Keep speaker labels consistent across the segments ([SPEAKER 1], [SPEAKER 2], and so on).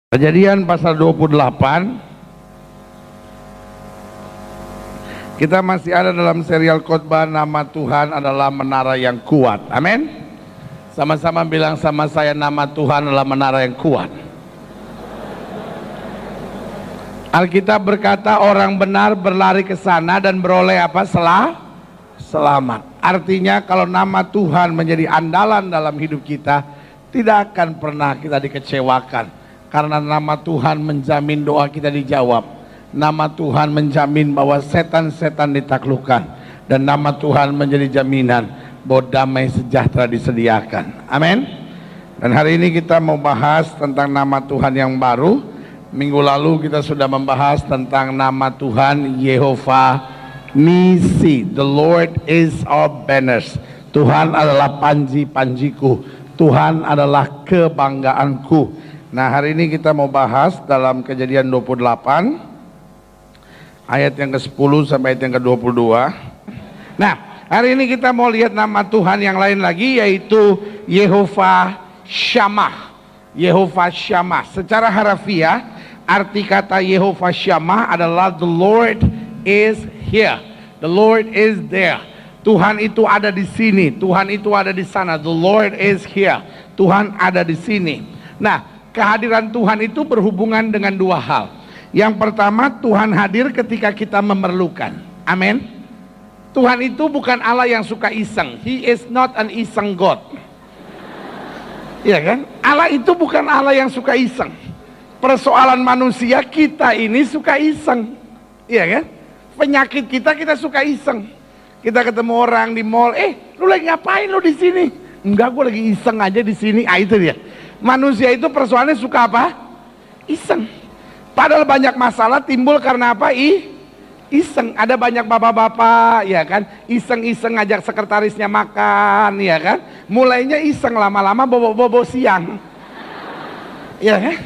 [SPEAKER 1] Kejadian pasal 28. Kita masih ada dalam serial khotbah nama Tuhan adalah menara yang kuat. Amin. Sama-sama bilang sama saya, nama Tuhan adalah menara yang kuat. Alkitab berkata orang benar berlari ke sana dan beroleh apa? Selamat. Artinya kalau nama Tuhan menjadi andalan dalam hidup kita, tidak akan pernah kita dikecewakan. Karena nama Tuhan menjamin doa kita dijawab. Nama Tuhan menjamin bahwa setan-setan ditaklukkan. Dan nama Tuhan menjadi jaminan bahwa damai sejahtera disediakan. Amin. Dan hari ini kita mau bahas tentang nama Tuhan yang baru. Minggu lalu kita sudah membahas tentang nama Tuhan Yehova Nisi. The Lord is our banners. Tuhan adalah panji-panjiku. Tuhan adalah kebanggaanku. Nah, hari ini kita mau bahas dalam Kejadian 28 ayat yang ke-10 sampai ayat yang ke-22. Nah, hari ini kita mau lihat nama Tuhan yang lain lagi, yaitu Yehova Shammah. Yehova Shammah. Secara harafiah, arti kata Yehova Shammah adalah the Lord is here. The Lord is there. Tuhan itu ada di sini. Tuhan itu ada di sana. The Lord is here. Tuhan ada di sini. Nah, kehadiran Tuhan itu berhubungan dengan dua hal. Yang pertama, Tuhan hadir ketika kita memerlukan. Amin. Tuhan itu bukan Allah yang suka iseng. He is not an iseng God. Iya kan? Allah itu bukan Allah yang suka iseng. Persoalan manusia kita ini suka iseng. Iya kan? Penyakit kita suka iseng. Kita ketemu orang di mall, lu lagi ngapain lu di sini? Enggak, gue lagi iseng aja di sini. Ah, itu dia. Manusia itu persoalannya suka apa? Iseng. Padahal banyak masalah timbul karena apa? Iseng. Ada banyak bapak-bapak, ya kan? Iseng-iseng ngajak sekretarisnya makan, ya kan? Mulainya iseng, lama-lama bobo-bobo siang. Ya kan?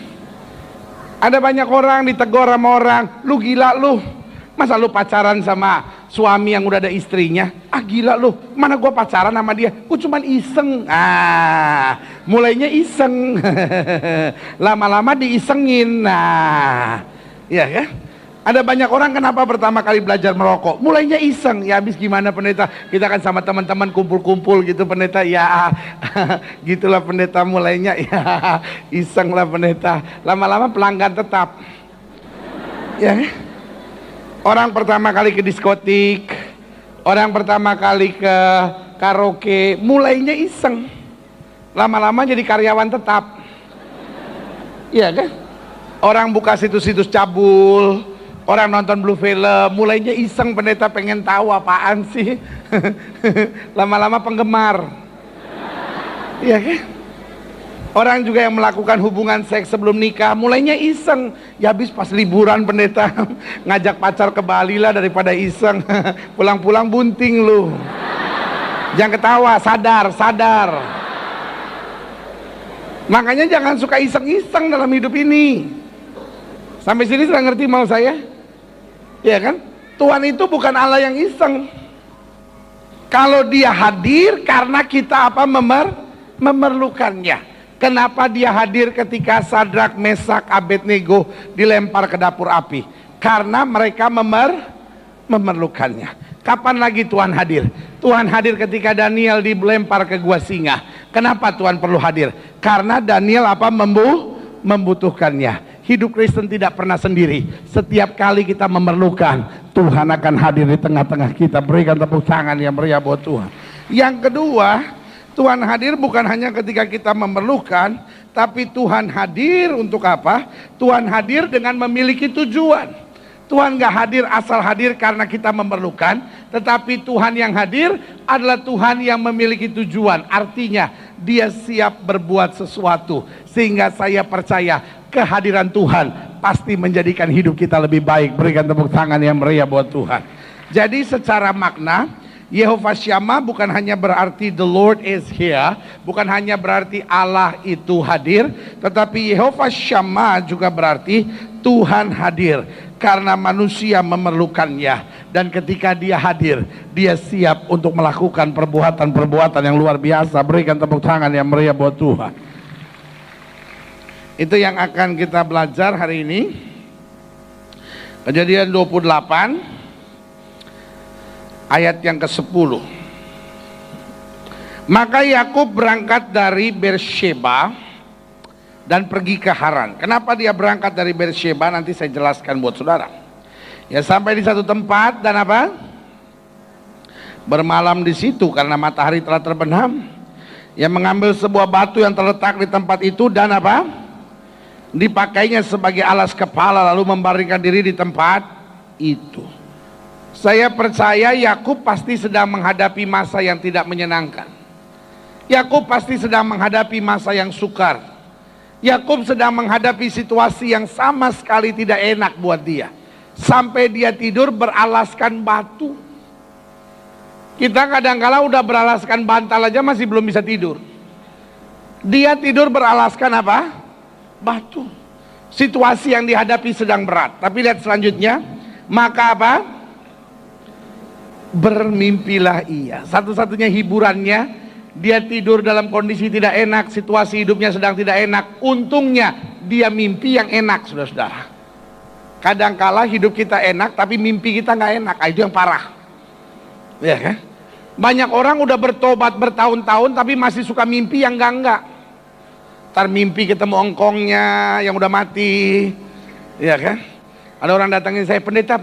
[SPEAKER 1] Ada banyak orang ditegur sama orang, lu gila lu. Masa lu pacaran sama suami yang udah ada istrinya? Ah, gila lu, mana gua pacaran sama dia, gua cuman iseng. Ah, mulainya iseng. Lama-lama diisengin. Nah, ya kan? Ada banyak orang kenapa pertama kali belajar merokok mulainya iseng. Ya habis gimana pendeta, kita kan sama teman-teman kumpul-kumpul gitu pendeta. Ya gitulah pendeta, mulainya ya iseng lah pendeta. Lama-lama pelanggan tetap. Ya kan? Orang pertama kali ke diskotik, orang pertama kali ke karaoke, mulainya iseng. Lama-lama jadi karyawan tetap. Iya kan? Orang buka situs-situs cabul, orang nonton blue film, mulainya iseng pendeta, pengen tahu apaan sih. Lama-lama penggemar. Iya kan? Orang juga yang melakukan hubungan seks sebelum nikah, mulainya iseng. Ya habis pas liburan pendeta, ngajak pacar ke Bali lah daripada iseng. Pulang-pulang bunting lu. Jangan ketawa, sadar. Makanya jangan suka iseng-iseng dalam hidup ini. Sampai sini sudah ngerti mau saya? Ya kan? Tuhan itu bukan Allah yang iseng. Kalau dia hadir karena kita apa? Memerlukannya. Kenapa dia hadir ketika Sadrak, Mesak, Abednego dilempar ke dapur api? Karena mereka memerlukannya. Kapan lagi Tuhan hadir? Tuhan hadir ketika Daniel dilempar ke gua singa. Kenapa Tuhan perlu hadir? Karena Daniel apa? Membutuhkannya. Hidup Kristen tidak pernah sendiri. Setiap kali kita memerlukan, Tuhan akan hadir di tengah-tengah kita. Berikan tepuk tangan yang meriah buat Tuhan. Yang kedua, Tuhan hadir bukan hanya ketika kita memerlukan, tapi Tuhan hadir untuk apa? Tuhan hadir dengan memiliki tujuan. Tuhan gak hadir asal hadir karena kita memerlukan, tetapi Tuhan yang hadir adalah Tuhan yang memiliki tujuan. Artinya dia siap berbuat sesuatu, sehingga saya percaya kehadiran Tuhan pasti menjadikan hidup kita lebih baik. Berikan tepuk tangan yang meriah buat Tuhan. Jadi secara makna, Yehova Shammah bukan hanya berarti the Lord is here, bukan hanya berarti Allah itu hadir, tetapi Yehova Shammah juga berarti Tuhan hadir karena manusia memerlukannya. Dan ketika dia hadir, dia siap untuk melakukan perbuatan-perbuatan yang luar biasa. Berikan tepuk tangan yang meriah buat Tuhan. Itu yang akan kita belajar hari ini. Kejadian 28 ayat yang ke-10. Maka Yakub berangkat dari Beersheba dan pergi ke Haran. Kenapa dia berangkat dari Beersheba? Nanti saya jelaskan buat saudara. Ya, sampai di satu tempat dan apa? Bermalam di situ karena matahari telah terbenam. Ia mengambil sebuah batu yang terletak di tempat itu dan apa? Dipakainya sebagai alas kepala, lalu membaringkan diri di tempat itu. Saya percaya Yakub pasti sedang menghadapi masa yang tidak menyenangkan. Yakub pasti sedang menghadapi masa yang sukar. Yakub sedang menghadapi situasi yang sama sekali tidak enak buat dia. Sampai dia tidur beralaskan batu. Kita kadang-kala udah beralaskan bantal aja masih belum bisa tidur. Dia tidur beralaskan apa? Batu. Situasi yang dihadapi sedang berat. Tapi lihat selanjutnya. Maka apa? Bermimpilah ia. Satu-satunya hiburannya, dia tidur dalam kondisi tidak enak, situasi hidupnya sedang tidak enak. Untungnya dia mimpi yang enak, saudara-saudara. Kadangkala hidup kita enak tapi mimpi kita nggak enak. Itu yang parah. Ya kan? Banyak orang udah bertobat bertahun-tahun tapi masih suka mimpi yang enggak. Ntar mimpi ketemu engkongnya yang udah mati. Ya kan? Ada orang datangin saya, pendeta,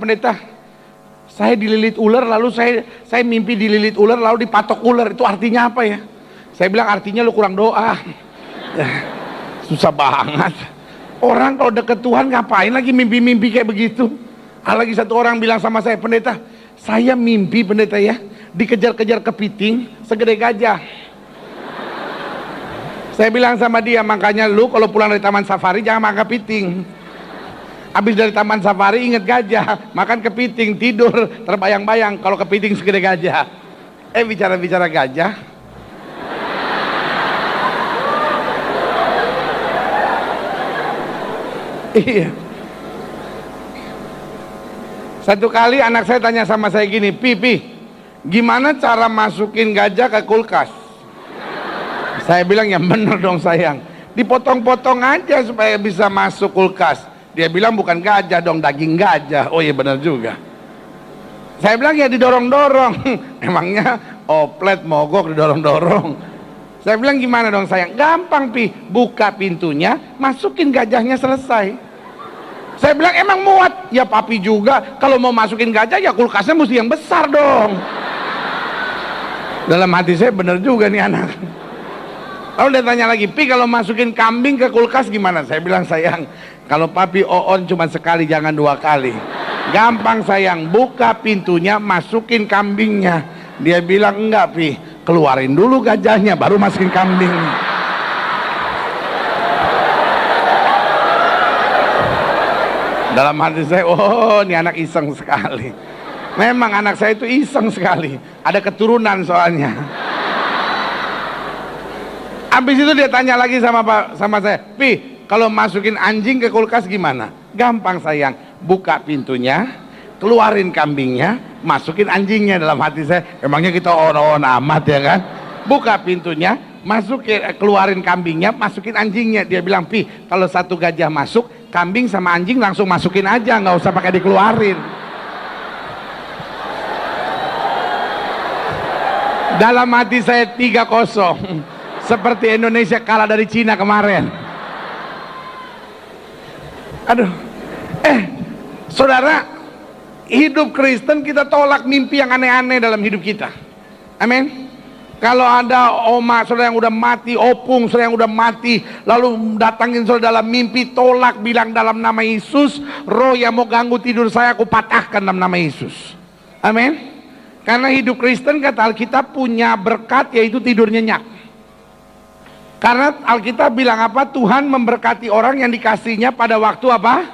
[SPEAKER 1] saya dililit ular, lalu saya mimpi dililit ular lalu dipatok ular. Itu artinya apa ya? Saya bilang artinya lu kurang doa. Susah banget. Orang kalau deket Tuhan ngapain lagi mimpi-mimpi kayak begitu? Lagi satu orang bilang sama saya, pendeta, saya mimpi pendeta ya, dikejar-kejar kepiting segede gajah. Saya bilang sama dia, makanya lu kalau pulang dari taman safari jangan makan kepiting. Habis dari taman safari inget gajah, makan kepiting, tidur terbayang-bayang kalau kepiting segede gajah. Bicara-bicara gajah. Iya. Satu kali anak saya tanya sama saya gini, Pipi, gimana cara masukin gajah ke kulkas? Saya bilang, ya bener dong sayang, dipotong-potong aja supaya bisa masuk kulkas. Dia bilang bukan gajah dong, daging gajah. Oh iya bener juga. Saya bilang ya didorong-dorong. Emangnya oplet mogok didorong-dorong. Saya bilang gimana dong sayang? Gampang Pi, buka pintunya, masukin gajahnya, selesai. Saya bilang emang muat? Ya papi juga, kalau mau masukin gajah ya kulkasnya mesti yang besar dong. Dalam hati saya bener juga nih anak. Lalu dia tanya lagi, Pi kalau masukin kambing ke kulkas gimana? Saya bilang sayang, kalau papi on cuma sekali jangan 2 kali. Gampang sayang, buka pintunya, masukin kambingnya. Dia bilang enggak Pi, keluarin dulu gajahnya baru masukin kambing. Dalam hati saya, oh ini anak iseng sekali. Memang anak saya itu iseng sekali. Ada keturunan soalnya. Habis itu dia tanya lagi sama saya, Pi, kalau masukin anjing ke kulkas gimana? Gampang sayang, buka pintunya, keluarin kambingnya, masukin anjingnya. Dalam hati saya, emangnya kita on amat ya kan? Buka pintunya, keluarin kambingnya, masukin anjingnya. Dia bilang, Pi, kalau satu gajah masuk, kambing sama anjing langsung masukin aja, nggak usah pakai dikeluarin. Dalam hati saya 3-0. Seperti Indonesia kalah dari Cina kemarin. Aduh. Saudara, hidup Kristen kita tolak mimpi yang aneh-aneh dalam hidup kita. Amin. Kalau ada oma saudara yang udah mati, opung saudara yang udah mati, lalu datangin saudara dalam mimpi, tolak, bilang dalam nama Yesus, roh yang mau ganggu tidur saya aku patahkan dalam nama Yesus. Amin. Karena hidup Kristen kata Alkitab punya berkat yaitu tidur nyenyak. Karena Alkitab bilang apa? Tuhan memberkati orang yang dikasihnya pada waktu apa?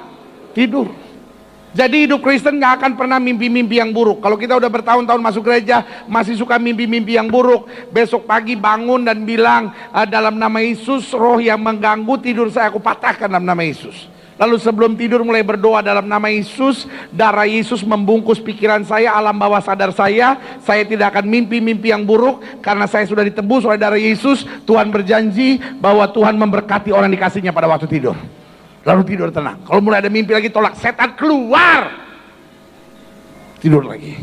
[SPEAKER 1] Tidur. Jadi hidup Kristen gak akan pernah mimpi-mimpi yang buruk. Kalau kita udah bertahun-tahun masuk gereja masih suka mimpi-mimpi yang buruk, besok pagi bangun dan bilang dalam nama Yesus, roh yang mengganggu tidur saya aku patahkan dalam nama Yesus. Lalu sebelum tidur mulai berdoa dalam nama Yesus. Darah Yesus membungkus pikiran saya, alam bawah sadar saya. Saya tidak akan mimpi-mimpi yang buruk karena saya sudah ditebus oleh darah Yesus. Tuhan berjanji bahwa Tuhan memberkati orang dikasihnya pada waktu tidur. Lalu tidur tenang. Kalau mulai ada mimpi lagi, tolak setan, keluar. Tidur lagi.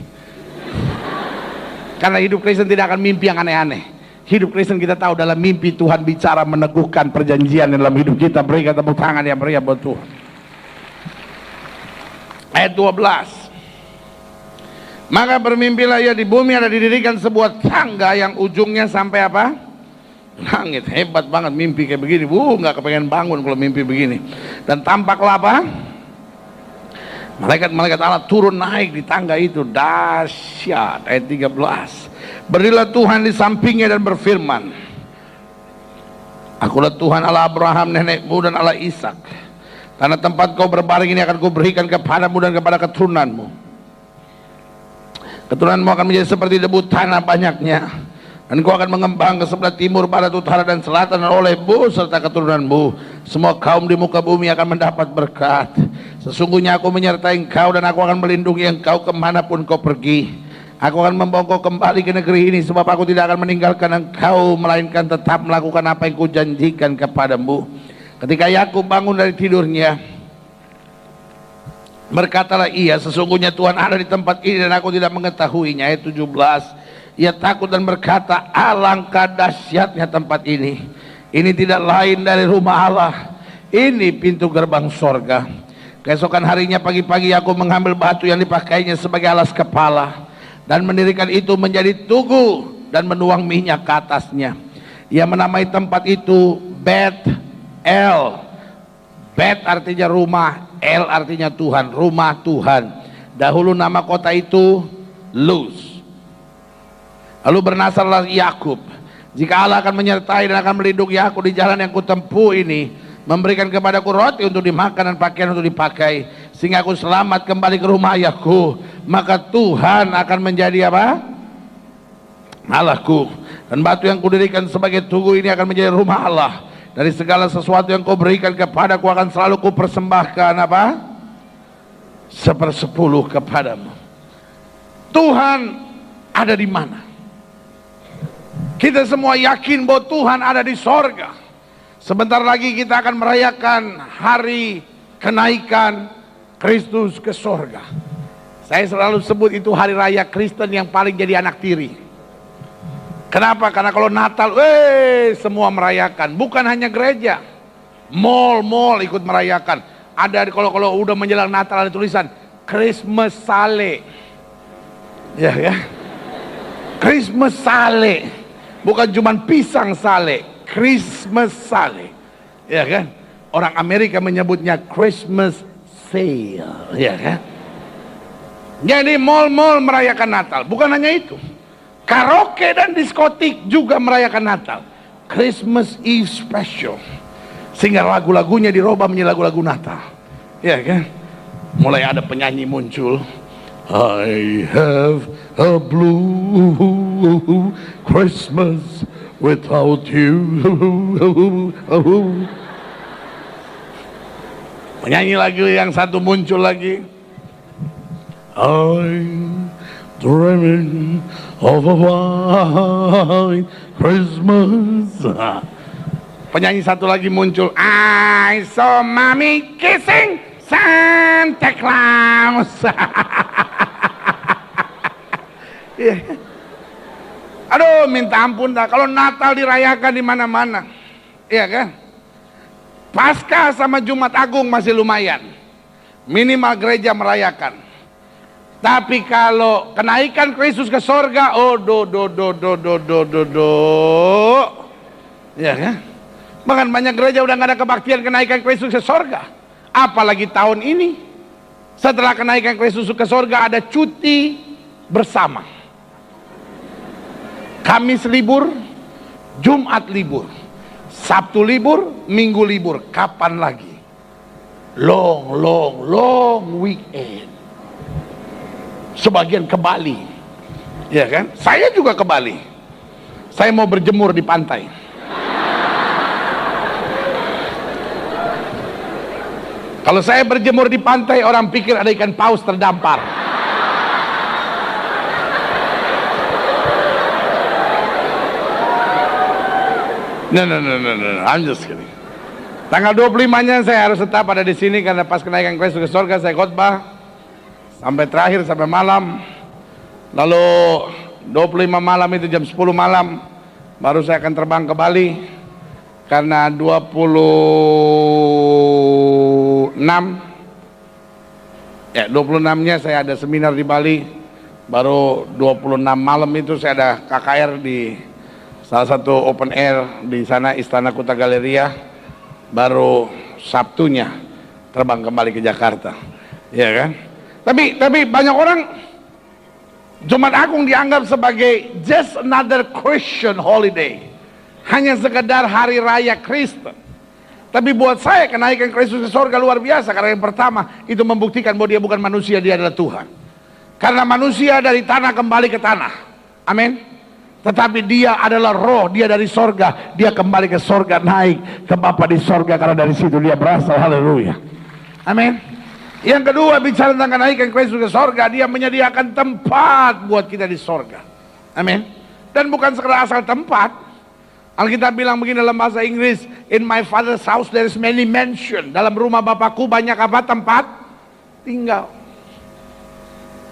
[SPEAKER 1] Karena hidup Kristen tidak akan mimpi yang aneh-aneh. Hidup Kristen kita tahu dalam mimpi Tuhan bicara meneguhkan perjanjian dalam hidup kita. Berikan tepuk tangan yang meriah buat Tuhan. Ayat 12. Maka bermimpilah ia, di bumi ada didirikan sebuah tangga yang ujungnya sampai apa? Langit. Hebat banget mimpi kayak begini. Nggak kepengen bangun kalau mimpi begini. Dan tampaklah apa? Malaikat-malaikat Allah turun naik di tangga itu. Dahsyat. Ayat 13. Berdirilah Tuhan di sampingnya dan berfirman, Akulah Tuhan Allah Abraham nenekmu dan Allah Ishak. Tanah tempat kau berbaring ini akan kuberikan kepadamu dan kepada keturunanmu. Keturunanmu akan menjadi seperti debu tanah banyaknya, dan kau akan mengembang ke sebelah timur, barat, utara, dan selatan. Dan olehmu serta keturunanmu semua kaum di muka bumi akan mendapat berkat. Sesungguhnya aku menyertai engkau, dan aku akan melindungi engkau kemanapun kau pergi. Aku akan membawa kau kembali ke negeri ini, sebab aku tidak akan meninggalkan engkau, melainkan tetap melakukan apa yang kujanjikan kepadamu. Ketika Yakub bangun dari tidurnya, berkatalah ia, sesungguhnya Tuhan ada di tempat ini dan aku tidak mengetahuinya. Ayat 17. Ia takut dan berkata, alangkah dahsyatnya tempat ini. Ini tidak lain dari rumah Allah. Ini pintu gerbang sorga. Keesokan harinya pagi-pagi Yakub mengambil batu yang dipakainya sebagai alas kepala dan mendirikan itu menjadi tugu dan menuang minyak ke atasnya. Ia menamai tempat itu Bet El. Bet artinya rumah, El artinya Tuhan, rumah Tuhan. Dahulu nama kota itu Luz. Lalu bernasarlah Yakub, jika Allah akan menyertai dan akan melindungi aku di jalan yang kutempuh ini, memberikan kepadaku roti untuk dimakan dan pakaian untuk dipakai, sehingga aku selamat kembali ke rumah ayahku, maka Tuhan akan menjadi apa? Allahku. Dan batu yang kudirikan sebagai tugu ini akan menjadi rumah Allah. Dari segala sesuatu yang kau berikan kepadaku akan selalu ku persembahkan apa? 1/10 kepadamu. Tuhan ada di mana? Kita semua yakin bahwa Tuhan ada di sorga. Sebentar lagi kita akan merayakan hari kenaikan Kristus ke sorga. Saya selalu sebut itu hari raya Kristen yang paling jadi anak tiri. Kenapa? Karena kalau Natal, semua merayakan. Bukan hanya gereja, mall ikut merayakan. Ada kalau udah menjelang Natal ada tulisan Christmas Sale, ya. Christmas Sale. Bukan cuma pisang sale, Christmas sale, ya kan? Orang Amerika menyebutnya Christmas sale, ya kan? Jadi mall-mall merayakan Natal. Bukan hanya itu, karaoke dan diskotik juga merayakan Natal, Christmas Eve special, sehingga lagu-lagunya dirubah menjadi lagu-lagu Natal, ya kan? Mulai ada penyanyi muncul, I have a blue Christmas without you. Menyanyi lagi yang satu muncul lagi, I'm dreaming of a white Christmas. Penyanyi satu lagi muncul, I saw mommy kissing Santa Claus. Aduh, minta ampun dah kalau Natal dirayakan di mana-mana, iya kan? Paskah sama Jumat Agung masih lumayan, minimal gereja merayakan. Tapi kalau kenaikan Kristus ke sorga, ya kan? Bahkan banyak gereja udah nggak ada kebaktian kenaikan Kristus ke sorga. Apalagi tahun ini, setelah kenaikan Kristus ke sorga ada cuti bersama. Kamis libur, Jumat libur, Sabtu libur, Minggu libur. Kapan lagi? Long weekend. Sebagian ke Bali, ya kan? Saya juga ke Bali. Saya mau berjemur di pantai. Kalau saya berjemur di pantai, orang pikir ada ikan paus terdampar. No, I'm just kidding. Tanggal 25-nya saya harus tetap ada di sini karena pas kenaikan Kristus ke surga saya khotbah sampai terakhir, sampai malam. Lalu 25 malam itu jam 10 malam baru saya akan terbang ke Bali. Karena 26-nya saya ada seminar di Bali. Baru 26 malam itu saya ada KKR di salah satu open air di sana, Istana Kuta Galeria. Baru Sabtunya terbang kembali ke Jakarta, ya kan? Tapi banyak orang Jumat Agung dianggap sebagai just another Christian holiday, hanya sekedar hari raya Kristen. Tapi buat saya kenaikan Kristus ke surga luar biasa, karena yang pertama itu membuktikan bahwa dia bukan manusia, dia adalah Tuhan. Karena manusia dari tanah kembali ke tanah, amin. Tetapi dia adalah roh, dia dari sorga, dia kembali ke sorga, naik ke Bapa di sorga, karena dari situ dia berasal. Haleluya, amin. Yang kedua, bicara tentang kenaikan Kristus ke sorga, dia menyediakan tempat buat kita di sorga, amin. Dan bukan sekedar asal tempat. Alkitab bilang begini dalam bahasa Inggris, in my father's house there is many mansion. Dalam rumah Bapakku banyak apa? Tempat tinggal.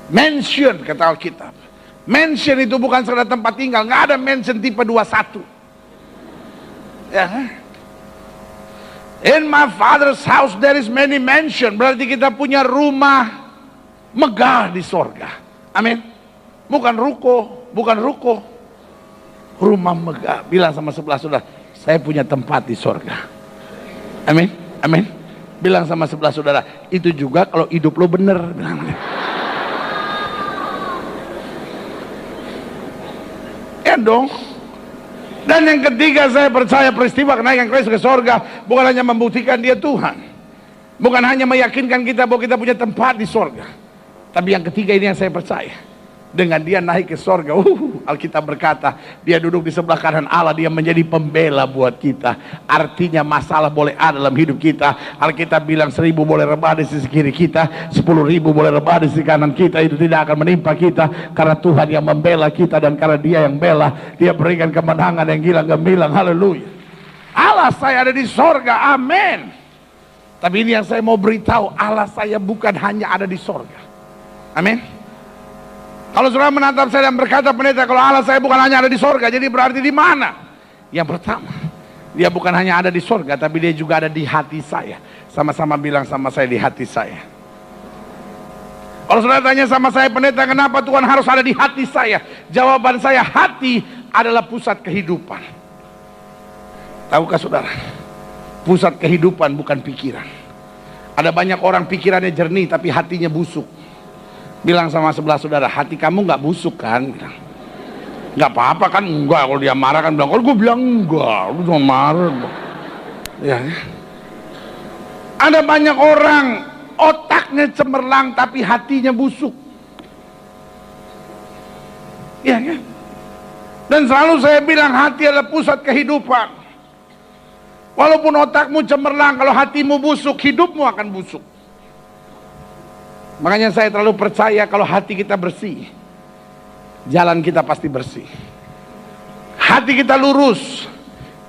[SPEAKER 1] Mansion kata Alkitab. Mansion itu bukan sekedar tempat tinggal, nggak ada mansion tipe 21. Ya. In my father's house there is many mansion. Berarti kita punya rumah megah di sorga. Amin. Bukan ruko, rumah megah. Bilang sama sebelah saudara, saya punya tempat di sorga. Amin, amin. Bilang sama sebelah saudara, itu juga kalau hidup lo bener. Bilang. Ya dong. Dan yang ketiga, saya percaya peristiwa kenaikan Kristus ke sorga bukan hanya membuktikan dia Tuhan, bukan hanya meyakinkan kita bahwa kita punya tempat di sorga. Tapi yang ketiga ini yang saya percaya, dengan dia naik ke sorga, Alkitab berkata dia duduk di sebelah kanan Allah, dia menjadi pembela buat kita. Artinya masalah boleh ada dalam hidup kita. Alkitab bilang 1000 boleh rebah di sisi kiri kita, 10.000 boleh rebah di sisi kanan kita, itu tidak akan menimpa kita, karena Tuhan yang membela kita. Dan karena dia yang bela, dia berikan kemenangan yang gilang gemilang. Haleluya. Allah saya ada di sorga, amin. Tapi ini yang saya mau beritahu, Allah saya bukan hanya ada di sorga, amin. Kalau saudara menatap saya dan berkata, pendeta, kalau Allah saya bukan hanya ada di sorga, jadi berarti di mana? Yang pertama, dia bukan hanya ada di sorga, tapi dia juga ada di hati saya. Sama-sama bilang sama saya, di hati saya. Kalau saudara tanya sama saya, pendeta, kenapa Tuhan harus ada di hati saya? Jawaban saya, hati adalah pusat kehidupan. Tahukah saudara? Pusat kehidupan bukan pikiran. Ada banyak orang pikirannya jernih, tapi hatinya busuk. Bilang sama sebelah saudara, hati kamu nggak busuk kan? Bilang, nggak apa-apa kan? Enggak. Kalau dia marah kan bilang, kalau gue bilang enggak, lu cuma marah. Ya. Ada banyak orang otaknya cemerlang tapi hatinya busuk. Ya, ya. Dan selalu saya bilang hati adalah pusat kehidupan. Walaupun otakmu cemerlang, kalau hatimu busuk, hidupmu akan busuk. Makanya saya terlalu percaya kalau hati kita bersih, jalan kita pasti bersih. Hati kita lurus,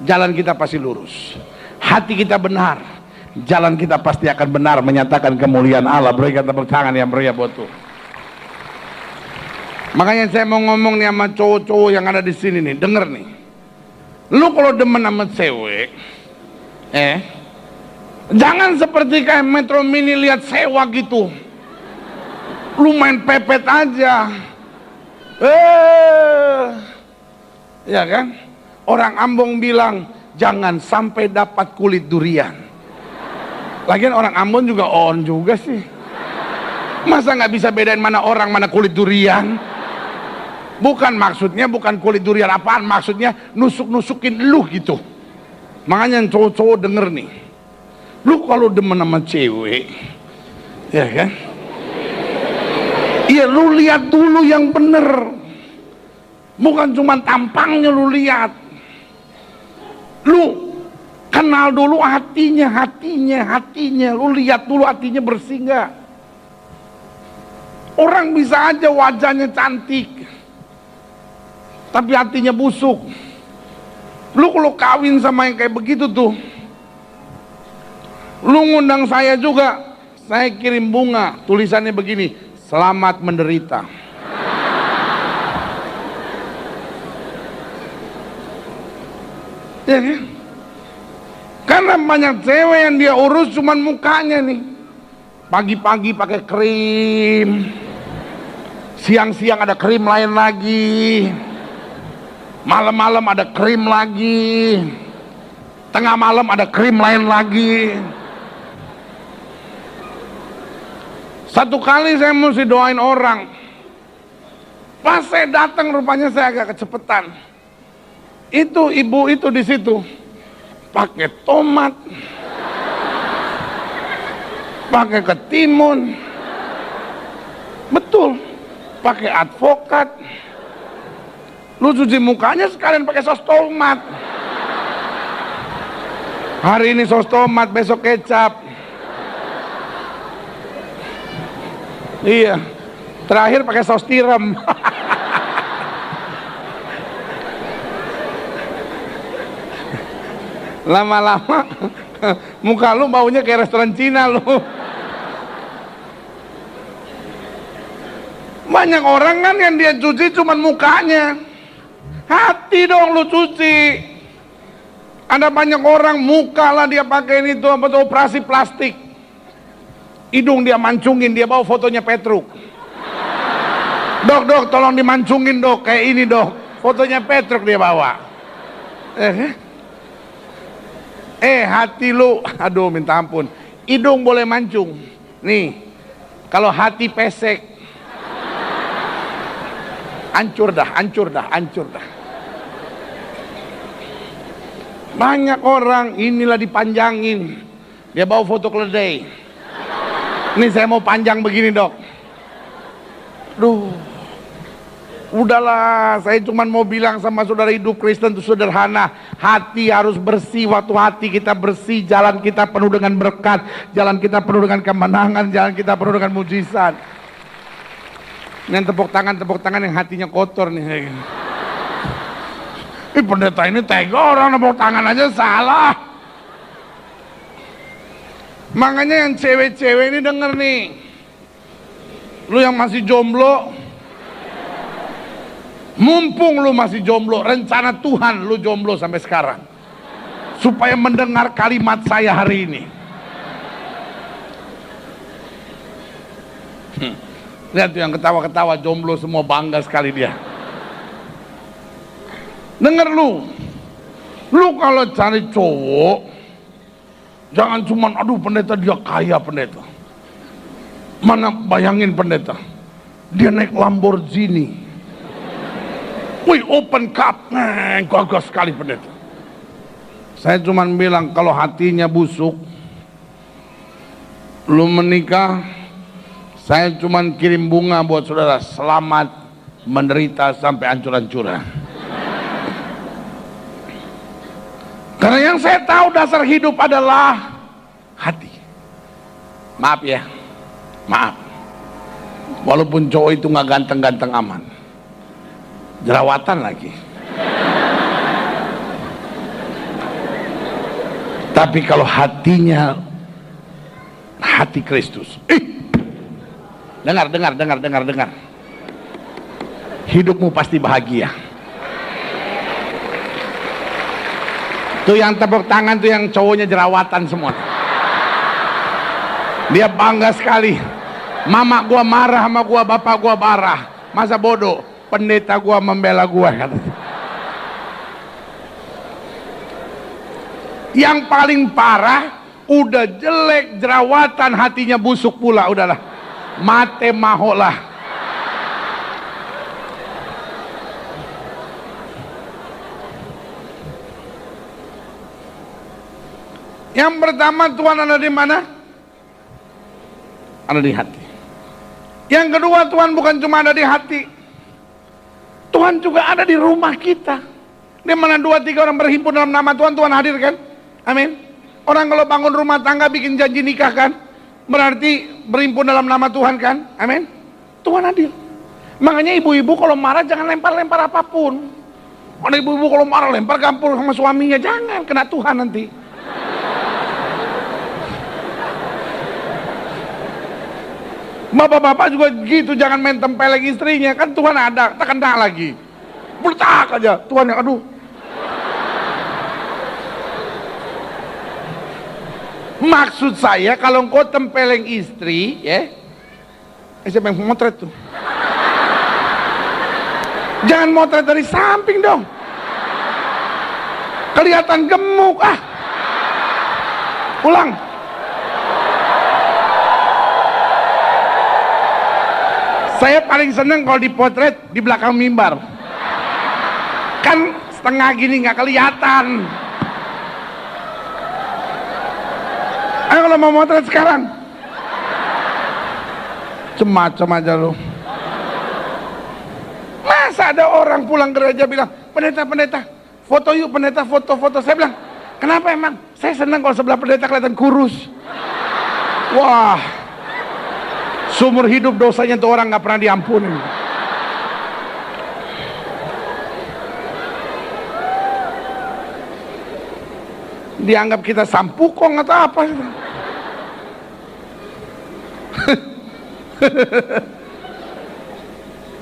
[SPEAKER 1] jalan kita pasti lurus. Hati kita benar, jalan kita pasti akan benar, menyatakan kemuliaan Allah. Berikan tepuk tangan yang meriah buat Tuhan. Makanya saya mau ngomong nih sama cowok-cowok yang ada di sini nih, denger nih. Lu kalau demen sama cewek, jangan seperti kayak Metro Mini lihat sewa gitu. Lu main pepet aja, ya kan? Orang Ambon bilang jangan sampai dapat kulit durian. Lagian orang Ambon juga on juga sih. Masa nggak bisa bedain mana orang mana kulit durian? Bukan maksudnya bukan kulit durian apaan, maksudnya nusuk-nusukin lu gitu. Makanya yang cowok-cowok denger nih, lu kalau demen sama cewek, ya kan? Iya, lu lihat dulu yang bener. Bukan cuma tampangnya lu lihat. Lu Kenal dulu hatinya. Lu lihat dulu hatinya bersih nggak? Orang bisa aja wajahnya cantik, tapi hatinya busuk. Lu kalau kawin sama yang kayak begitu tuh, lu ngundang saya juga, saya kirim bunga, tulisannya begini, selamat menderita. Ya kan? Karena banyak cewek yang dia urus cuman mukanya nih. Pagi-pagi pakai krim, siang-siang ada krim lain lagi, malam-malam ada krim lagi, tengah malam ada krim lain lagi. Satu kali saya mesti doain orang, pas saya datang rupanya saya agak kecepetan. Itu ibu itu di situ pakai tomat, pakai ketimun, betul, pakai advokat. Lu cuci mukanya sekalian pakai sos tomat. Hari ini sos tomat, besok kecap. Iya, terakhir pakai saus tiram. Lama-lama muka lu baunya kayak restoran Cina lu. Banyak orang kan yang dia cuci cuman mukanya, hati dong lu cuci. Ada banyak orang muka lah dia pakai itu apa tuh, operasi plastik. Hidung dia mancungin, dia bawa fotonya Petruk. Dok, tolong dimancungin dok, kayak ini dok, fotonya Petruk dia bawa. Hati lu, aduh minta ampun, hidung boleh mancung. Nih, kalau hati pesek, hancur dah. Banyak orang inilah dipanjangin, dia bawa foto keledai. Ini saya mau panjang begini dok. Duh, udahlah, saya cuma mau bilang sama saudara, hidup Kristen itu sederhana. Hati harus bersih. Waktu hati kita bersih, jalan kita penuh dengan berkat, jalan kita penuh dengan kemenangan, jalan kita penuh dengan mujizat. Ini tepuk tangan yang hatinya kotor nih. Pendeta ini tega, orang tepuk tangan aja salah. Makanya yang cewek-cewek ini denger nih, lu yang masih jomblo, mumpung lu masih jomblo, rencana Tuhan lu jomblo sampai sekarang, supaya mendengar kalimat saya hari ini. Lihat tuh yang ketawa-ketawa, jomblo semua bangga sekali dia. Dengar lu kalau cari cowok, jangan cuman aduh pendeta dia kaya pendeta. Mana bayangin pendeta, dia naik Lamborghini, wih open cup, gagah sekali pendeta. Saya cuman bilang kalau hatinya busuk, lu menikah, saya cuman kirim bunga buat saudara, selamat menderita sampai hancur-hancuran. Karena yang saya tahu dasar hidup adalah hati. Maaf ya, maaf. Walaupun cowok itu nggak ganteng-ganteng aman, jerawatan lagi. Tapi kalau hatinya hati Kristus, dengar. Hidupmu pasti bahagia. Tuh yang tepuk tangan tuh yang cowoknya jerawatan semua. Dia bangga sekali. Mama gua marah sama gua, bapak gua marah. Masa bodoh, pendeta gua membela gua kata. Yang paling parah, udah jelek, jerawatan, hatinya busuk pula, udahlah. Mate maho lah. Yang pertama, Tuhan ada di mana? Ada di hati. Yang kedua, Tuhan bukan cuma ada di hati, Tuhan juga ada di rumah kita. Di mana 2-3 orang berhimpun dalam nama Tuhan, Tuhan hadir kan? Amin. Orang kalau bangun rumah tangga bikin janji nikah kan, berarti berimpun dalam nama Tuhan kan. Amin. Tuhan adil. Makanya ibu-ibu kalau marah jangan lempar-lempar apapun. Ada ibu-ibu kalau marah lempar gampur sama suaminya, jangan, kena Tuhan nanti. Bapak-bapak juga gitu, jangan main tempeleng istrinya, kan Tuhan ada, tak kena lagi. Bertak aja, Tuhan yang aduh. Maksud saya kalau engkau tempeleng istri, ya, siapa yang motret tuh? Jangan motret dari samping dong. Kelihatan gemuk, Ulang. Saya paling seneng kalau dipotret di belakang mimbar. Kan setengah gini nggak kelihatan. Ayo kalau mau motret sekarang. Macam aja lu. Masa ada orang pulang gereja bilang, pendeta, foto yuk pendeta, foto. Saya bilang, kenapa emang? Saya senang kalau sebelah pendeta kelihatan kurus. Wah, seumur hidup dosanya tuh orang nggak pernah diampuni. Dianggap kita sampukong atau apa?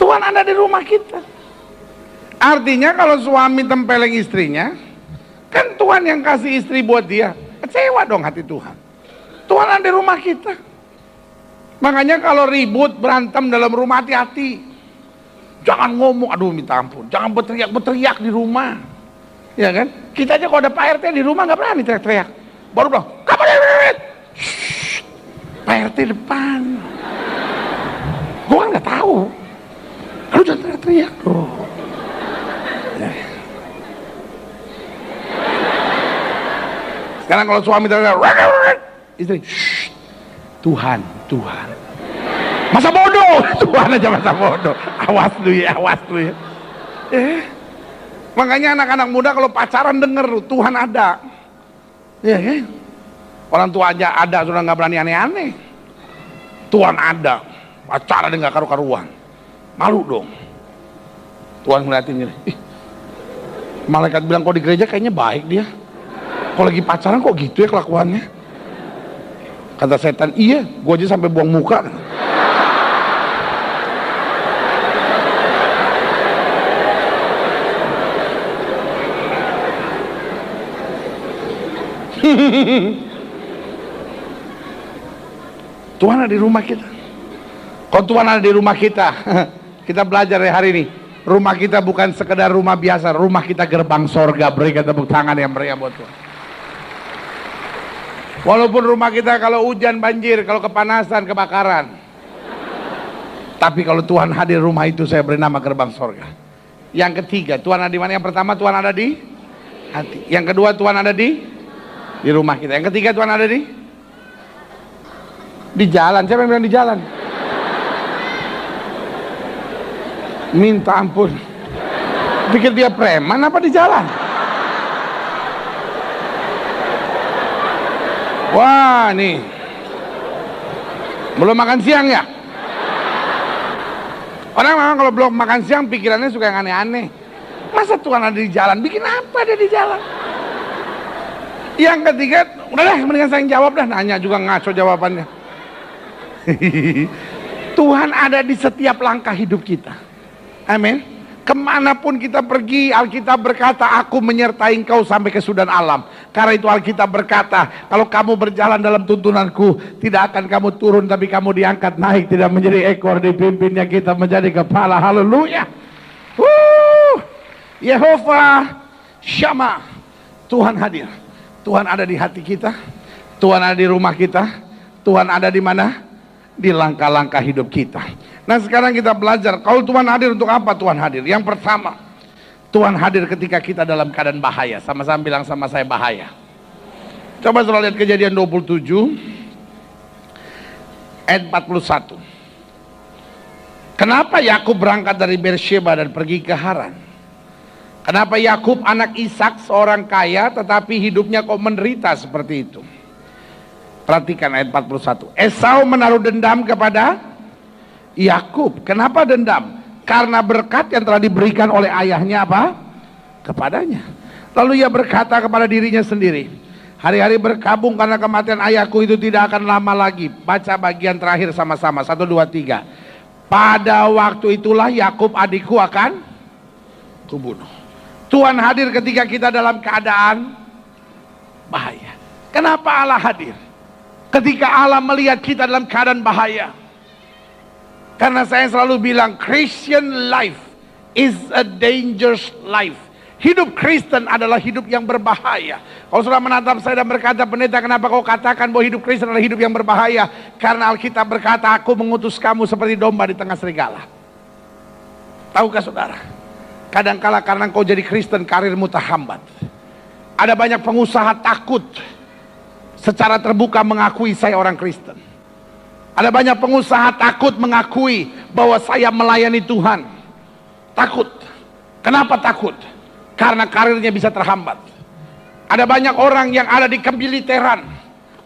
[SPEAKER 1] Tuhan ada di rumah kita. Artinya kalau suami tempeleng istrinya, kan Tuhan yang kasih istri buat dia. Kecewa dong hati Tuhan. Tuhan ada di rumah kita. Makanya kalau ribut, berantem dalam rumah, hati-hati. Jangan ngomong, aduh minta ampun. Jangan berteriak di rumah. Ya kan? Kita aja kalau ada Pak RT di rumah nggak berani teriak-teriak. Baru bilang, kamu ribut. Pak RT depan. Gue kan nggak tahu. Lu jangan teriak-teriak loh. Sekarang kalau suami teriak, istri, Tuhan. Masa bodoh, Tuhan aja masa bodoh. Awas lu ya. Makanya anak-anak muda kalau pacaran denger Tuhan ada. Ya kan? Orang tua aja ada sudah nggak berani aneh-aneh. Tuhan ada, pacaran nggak karu-karuan. Malu dong. Tuhan ngeliatin gini, malaikat bilang kok di gereja kayaknya baik dia. Kalau lagi pacaran kok gitu ya kelakuannya. Kata setan, iya, gua aja sampai buang muka. Tuhan ada di rumah kita. Kalau Tuhan ada di rumah kita, kita belajar hari ini. Rumah kita bukan sekedar rumah biasa, rumah kita gerbang sorga. Berikan tepuk tangan yang meriah buat Tuhan. Walaupun rumah kita kalau hujan banjir, kalau kepanasan kebakaran, tapi kalau Tuhan hadir rumah itu saya beri nama gerbang sorga. Yang ketiga, Tuhan ada di mana? Yang pertama, Tuhan ada di hati. Yang kedua, Tuhan ada di rumah kita. Yang ketiga, Tuhan ada di jalan. Siapa yang bilang di jalan? Minta ampun. Pikir dia preman apa di jalan? Wah, nih. Belum makan siang ya? Orang memang kalau belum makan siang pikirannya suka yang aneh-aneh. Masa Tuhan ada di jalan? Bikin apa dia di jalan? Yang ketiga, udah deh mendingan saya jawab dah, nanya juga ngaco jawabannya. Tuhan ada di setiap langkah hidup kita. Amin. Kemanapun kita pergi, Alkitab berkata, aku menyertai engkau sampai kesudahan alam. Karena itu Alkitab berkata, kalau kamu berjalan dalam tuntunanku, tidak akan kamu turun, tapi kamu diangkat naik, tidak menjadi ekor, dipimpinnya kita menjadi kepala. Haleluya. Yehovah Shammah, Tuhan hadir. Tuhan ada di hati kita, Tuhan ada di rumah kita, Tuhan ada di mana? Di langkah-langkah hidup kita. Nah sekarang kita belajar, kalau Tuhan hadir untuk apa Tuhan hadir? Yang pertama, Tuhan hadir ketika kita dalam keadaan bahaya. Sama-sama bilang sama saya, bahaya. Coba saudara lihat Kejadian 27 ayat 41. Kenapa Yakub berangkat dari Beersheba dan pergi ke Haran? Kenapa Yakub anak Ishak seorang kaya tetapi hidupnya kok menderita seperti itu? Perhatikan ayat 41. Esau menaruh dendam kepada Yakub. Kenapa dendam? Karena berkat yang telah diberikan oleh ayahnya apa? Kepadanya. Lalu ia berkata kepada dirinya sendiri, hari-hari berkabung karena kematian ayahku itu tidak akan lama lagi. Baca bagian terakhir sama-sama. 1, 2, 3. Pada waktu itulah Yakub adikku akan kubunuh. Tuhan hadir ketika kita dalam keadaan bahaya. Kenapa Allah hadir? Ketika Allah melihat kita dalam keadaan bahaya. Karena saya selalu bilang, Christian life is a dangerous life. Hidup Kristen adalah hidup yang berbahaya. Kalau sudah menatap saya dan berkata, pendeta, kenapa kau katakan bahwa hidup Kristen adalah hidup yang berbahaya? Karena Alkitab berkata, aku mengutus kamu seperti domba di tengah serigala. Tahukah saudara? Kadangkala karena kau jadi Kristen, karirmu terhambat. Ada banyak pengusaha takut secara terbuka mengakui saya orang Kristen. Ada banyak pengusaha takut mengakui bahwa saya melayani Tuhan. Takut. Kenapa takut? Karena karirnya bisa terhambat. Ada banyak orang yang ada di kemiliteran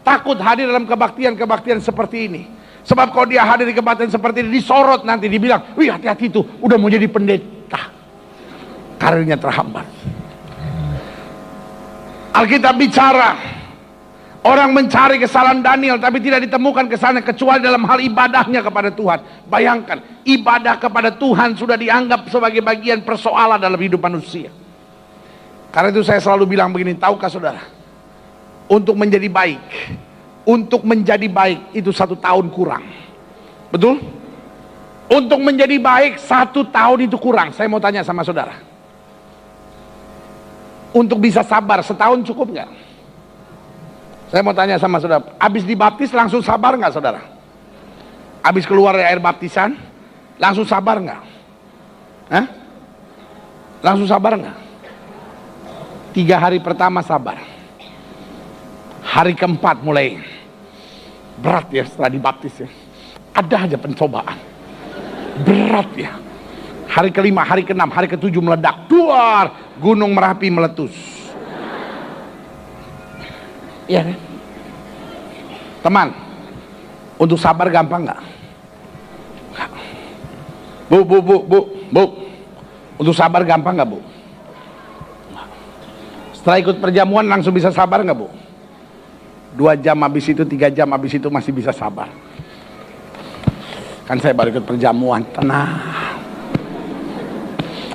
[SPEAKER 1] takut hadir dalam kebaktian-kebaktian seperti ini. Sebab kalau dia hadir di kebaktian seperti ini, disorot nanti, dibilang, wih hati-hati tuh, udah mau jadi pendeta. Karirnya terhambat. Alkitab bicara, orang mencari kesalahan Daniel tapi tidak ditemukan kesalahan kecuali dalam hal ibadahnya kepada Tuhan. Bayangkan, ibadah kepada Tuhan sudah dianggap sebagai bagian persoalan dalam hidup manusia. Karena itu saya selalu bilang begini, tahukah saudara, untuk menjadi baik itu 1 tahun kurang. Betul? Untuk menjadi baik 1 tahun itu kurang. Saya mau tanya sama saudara, untuk bisa sabar setahun cukup nggak? Saya mau tanya sama saudara, habis dibaptis langsung sabar nggak saudara? Habis keluar dari air baptisan langsung sabar nggak? Hah? Langsung sabar nggak? 3 hari pertama sabar, hari keempat mulai berat ya setelah dibaptis ya. Ada aja pencobaan, berat ya. Hari kelima, hari keenam, hari ketujuh meledak, duar, gunung Merapi meletus. Iya kan? Teman, untuk sabar gampang nggak? Bu, untuk sabar gampang nggak bu? Setelah ikut perjamuan langsung bisa sabar nggak bu? 2 jam habis itu, 3 jam habis itu masih bisa sabar. Kan saya baru ikut perjamuan, tenang.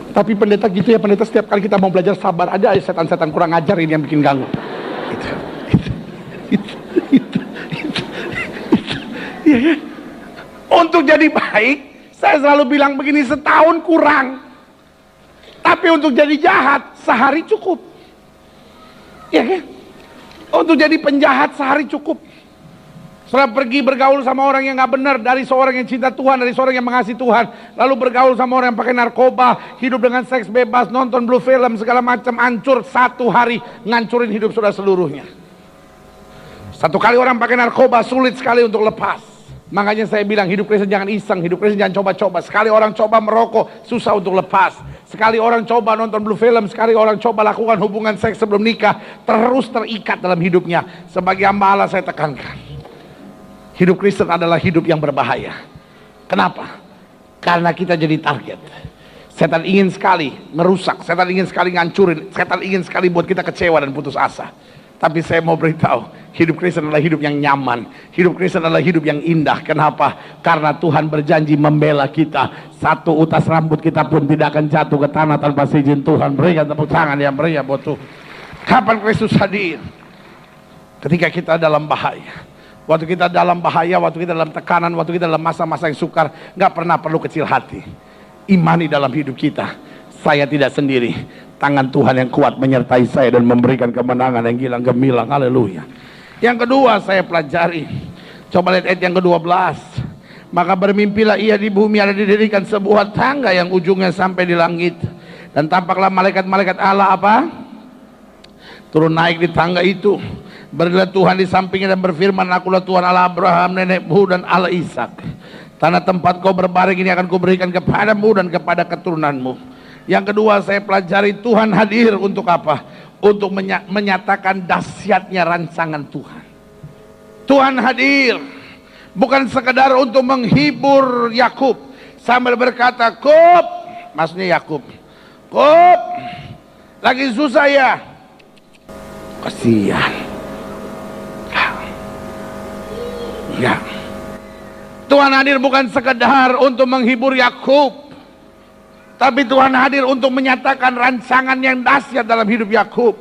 [SPEAKER 1] Tapi pendeta gitu ya, pendeta setiap kali kita mau belajar sabar ada setan-setan kurang ajar ini yang bikin ganggu. Ya kan? Untuk jadi baik, saya selalu bilang begini, setahun kurang. Tapi untuk jadi jahat, sehari cukup. Ya kan? Untuk jadi penjahat sehari cukup. Setelah pergi bergaul sama orang yang gak benar, dari seorang yang cinta Tuhan, dari seorang yang mengasihi Tuhan, lalu bergaul sama orang yang pakai narkoba, hidup dengan seks bebas, nonton blue film, segala macam, hancur 1 hari, ngancurin hidup sudah seluruhnya. 1 kali orang pakai narkoba, sulit sekali untuk lepas. Makanya saya bilang, hidup Kristen jangan iseng, hidup Kristen jangan coba-coba. Sekali orang coba merokok, susah untuk lepas. Sekali orang coba nonton blue film, sekali orang coba lakukan hubungan seks sebelum nikah, terus terikat dalam hidupnya. Sebagai hamba Allah saya tekankan, hidup Kristen adalah hidup yang berbahaya. Kenapa? Karena kita jadi target. Setan ingin sekali merusak, setan ingin sekali ngancurin, setan ingin sekali buat kita kecewa dan putus asa. Tapi saya mau beritahu, hidup Kristen adalah hidup yang nyaman. Hidup Kristen adalah hidup yang indah. Kenapa? Karena Tuhan berjanji membela kita. 1 utas rambut kita pun tidak akan jatuh ke tanah tanpa izin Tuhan. Berikan tepuk tangan yang meriah buat Tuhan. Kapan Kristus hadir? Ketika kita dalam bahaya. Waktu kita dalam bahaya, waktu kita dalam tekanan, waktu kita dalam masa-masa yang sukar, nggak pernah perlu kecil hati. Imani dalam hidup kita, saya tidak sendiri. Tangan Tuhan yang kuat menyertai saya dan memberikan kemenangan yang gilang gemilang. Haleluya. Yang kedua saya pelajari, coba lihat ayat yang ke-12. Maka bermimpilah ia di bumi, ada didirikan sebuah tangga yang ujungnya sampai di langit, dan tampaklah malaikat-malaikat Allah apa? Turun naik di tangga itu. Berdirilah Tuhan di sampingnya dan berfirman, akulah Tuhan Allah Abraham, nenekmu dan Allah Ishak. Tanah tempat kau berbaring ini akan kuberikan kepadamu dan kepada keturunanmu. Yang kedua saya pelajari Tuhan hadir untuk apa? Untuk menyatakan dahsyatnya rancangan Tuhan. Tuhan hadir bukan sekedar untuk menghibur Yakub sambil berkata, "Kub," maksudnya Yakub, "Kub, lagi susah ya?" Kasihan. Ya. Tuhan hadir bukan sekedar untuk menghibur Yakub, tapi Tuhan hadir untuk menyatakan rancangan yang dahsyat dalam hidup Yakub.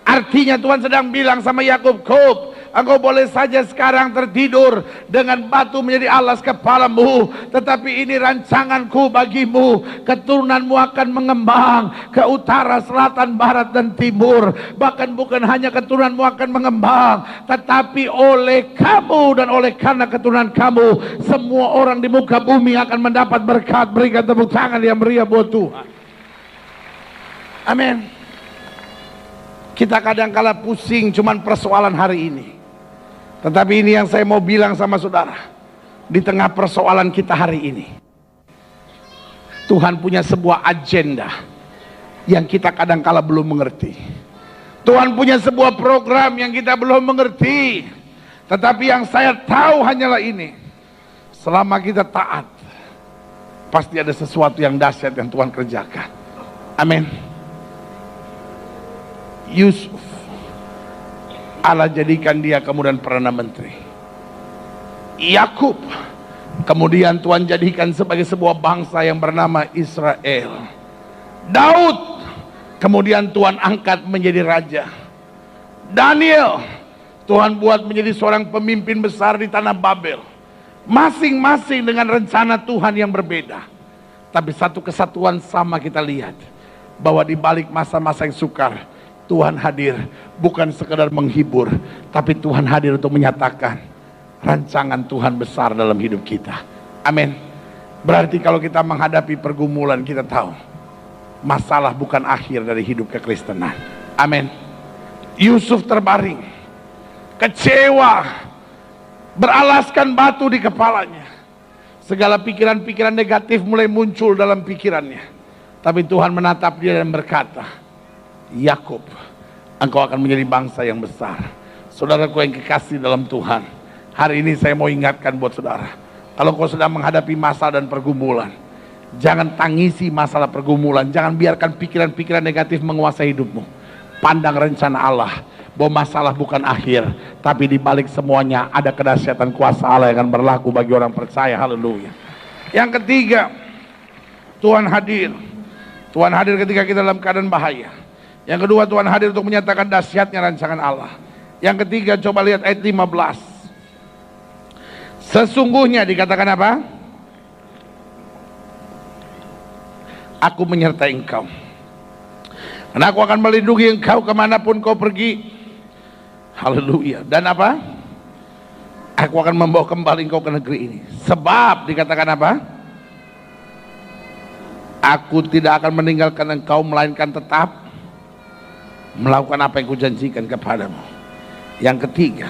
[SPEAKER 1] Artinya Tuhan sedang bilang sama Yakub, "Kub, engkau boleh saja sekarang tertidur dengan batu menjadi alas kepalamu, tetapi ini rancanganku bagimu. Keturunanmu akan mengembang ke utara, selatan, barat, dan timur. Bahkan bukan hanya keturunanmu akan mengembang, tetapi oleh kamu dan oleh karena keturunan kamu, semua orang di muka bumi akan mendapat berkat." Berikan tepuk tangan yang meriah buat Tuhan. Amin. Kita kadang-kala pusing cuman persoalan hari ini. Tetapi ini yang saya mau bilang sama saudara. Di tengah persoalan kita hari ini, Tuhan punya sebuah agenda yang kita kadang-kala belum mengerti. Tuhan punya sebuah program yang kita belum mengerti. Tetapi yang saya tahu hanyalah ini. Selama kita taat, pasti ada sesuatu yang dahsyat yang Tuhan kerjakan. Amin. Yusuf, Allah jadikan dia kemudian Perdana Menteri. Yakub, kemudian Tuhan jadikan sebagai sebuah bangsa yang bernama Israel. Daud, kemudian Tuhan angkat menjadi raja. Daniel, Tuhan buat menjadi seorang pemimpin besar di tanah Babel. Masing-masing dengan rencana Tuhan yang berbeda. Tapi satu kesatuan sama kita lihat, bahwa di balik masa-masa yang sukar, Tuhan hadir bukan sekedar menghibur, tapi Tuhan hadir untuk menyatakan rancangan Tuhan besar dalam hidup kita. Amin. Berarti kalau kita menghadapi pergumulan, kita tahu masalah bukan akhir dari hidup kekristenan. Amin. Yusuf terbaring, kecewa, beralaskan batu di kepalanya. Segala pikiran-pikiran negatif mulai muncul dalam pikirannya. Tapi Tuhan menatap dia dan berkata, "Yakub, engkau akan menjadi bangsa yang besar." Saudaraku yang kekasih dalam Tuhan, hari ini saya mau ingatkan buat saudara, kalau kau sedang menghadapi masalah dan pergumulan, jangan tangisi masalah pergumulan, jangan biarkan pikiran-pikiran negatif menguasai hidupmu. Pandang rencana Allah, bahwa masalah bukan akhir, tapi di balik semuanya ada kedahsyatan kuasa Allah yang akan berlaku bagi orang percaya. Haleluya. Yang ketiga, Tuhan hadir. Tuhan hadir ketika kita dalam keadaan bahaya. Yang kedua, Tuhan hadir untuk menyatakan dahsyatnya rancangan Allah. Yang ketiga, coba lihat ayat 15. Sesungguhnya dikatakan apa? Aku menyertai engkau, dan aku akan melindungi engkau kemanapun kau pergi. Haleluya. Dan apa? Aku akan membawa kembali engkau ke negeri ini. Sebab dikatakan apa? Aku tidak akan meninggalkan engkau, melainkan tetap melakukan apa yang kujanjikan kepadamu. Yang ketiga,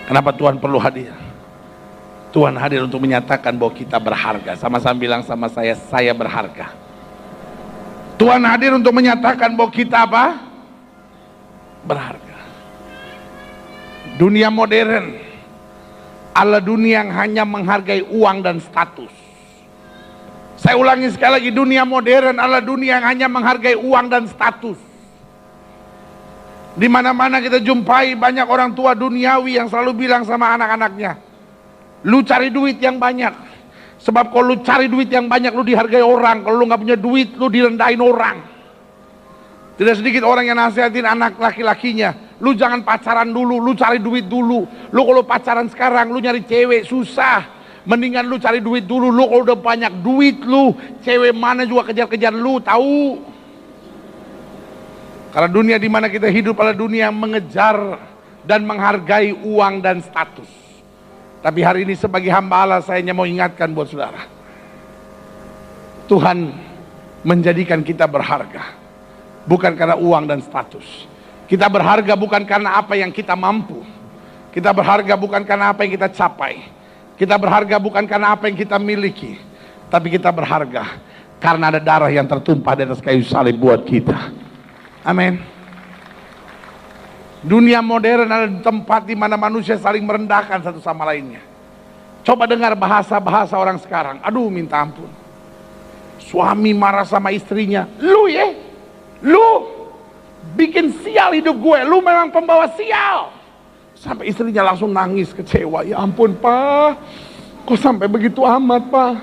[SPEAKER 1] kenapa Tuhan perlu hadir? Tuhan hadir untuk menyatakan bahwa kita berharga. Sama-sama bilang sama saya berharga. Tuhan hadir untuk menyatakan bahwa kita apa? Berharga. Dunia modern adalah dunia yang hanya menghargai uang dan status. Saya ulangi sekali lagi, dunia modern adalah dunia yang hanya menghargai uang dan status. Di mana-mana kita jumpai banyak orang tua duniawi yang selalu bilang sama anak-anaknya, "Lu cari duit yang banyak. Sebab kalau lu cari duit yang banyak, lu dihargai orang. Kalau lu nggak punya duit, lu direndahin orang." Tidak sedikit orang yang nasihatin anak laki-lakinya, "Lu jangan pacaran dulu, lu cari duit dulu. Lu kalau pacaran sekarang, lu nyari cewek susah. Mendingan lu cari duit dulu. Lu kalau udah banyak duit, lu cewek mana juga kejar-kejar lu, tahu?" Karena dunia di mana kita hidup adalah dunia yang mengejar dan menghargai uang dan status. Tapi hari ini sebagai hamba Allah, saya hanya mau ingatkan buat saudara, Tuhan menjadikan kita berharga bukan karena uang dan status. Kita berharga bukan karena apa yang kita mampu. Kita berharga bukan karena apa yang kita capai. Kita berharga bukan karena apa yang kita miliki. Tapi kita berharga Karena ada darah yang tertumpah di atas kayu salib buat kita. Amin. Dunia modern adalah tempat di mana manusia saling merendahkan satu sama lainnya. Coba dengar bahasa-bahasa orang sekarang. Aduh, minta ampun. Suami marah sama istrinya. Lu bikin sial hidup gue. Lu memang pembawa sial. Sampai istrinya langsung nangis kecewa. Ya ampun Pak, kok sampai begitu amat Pak?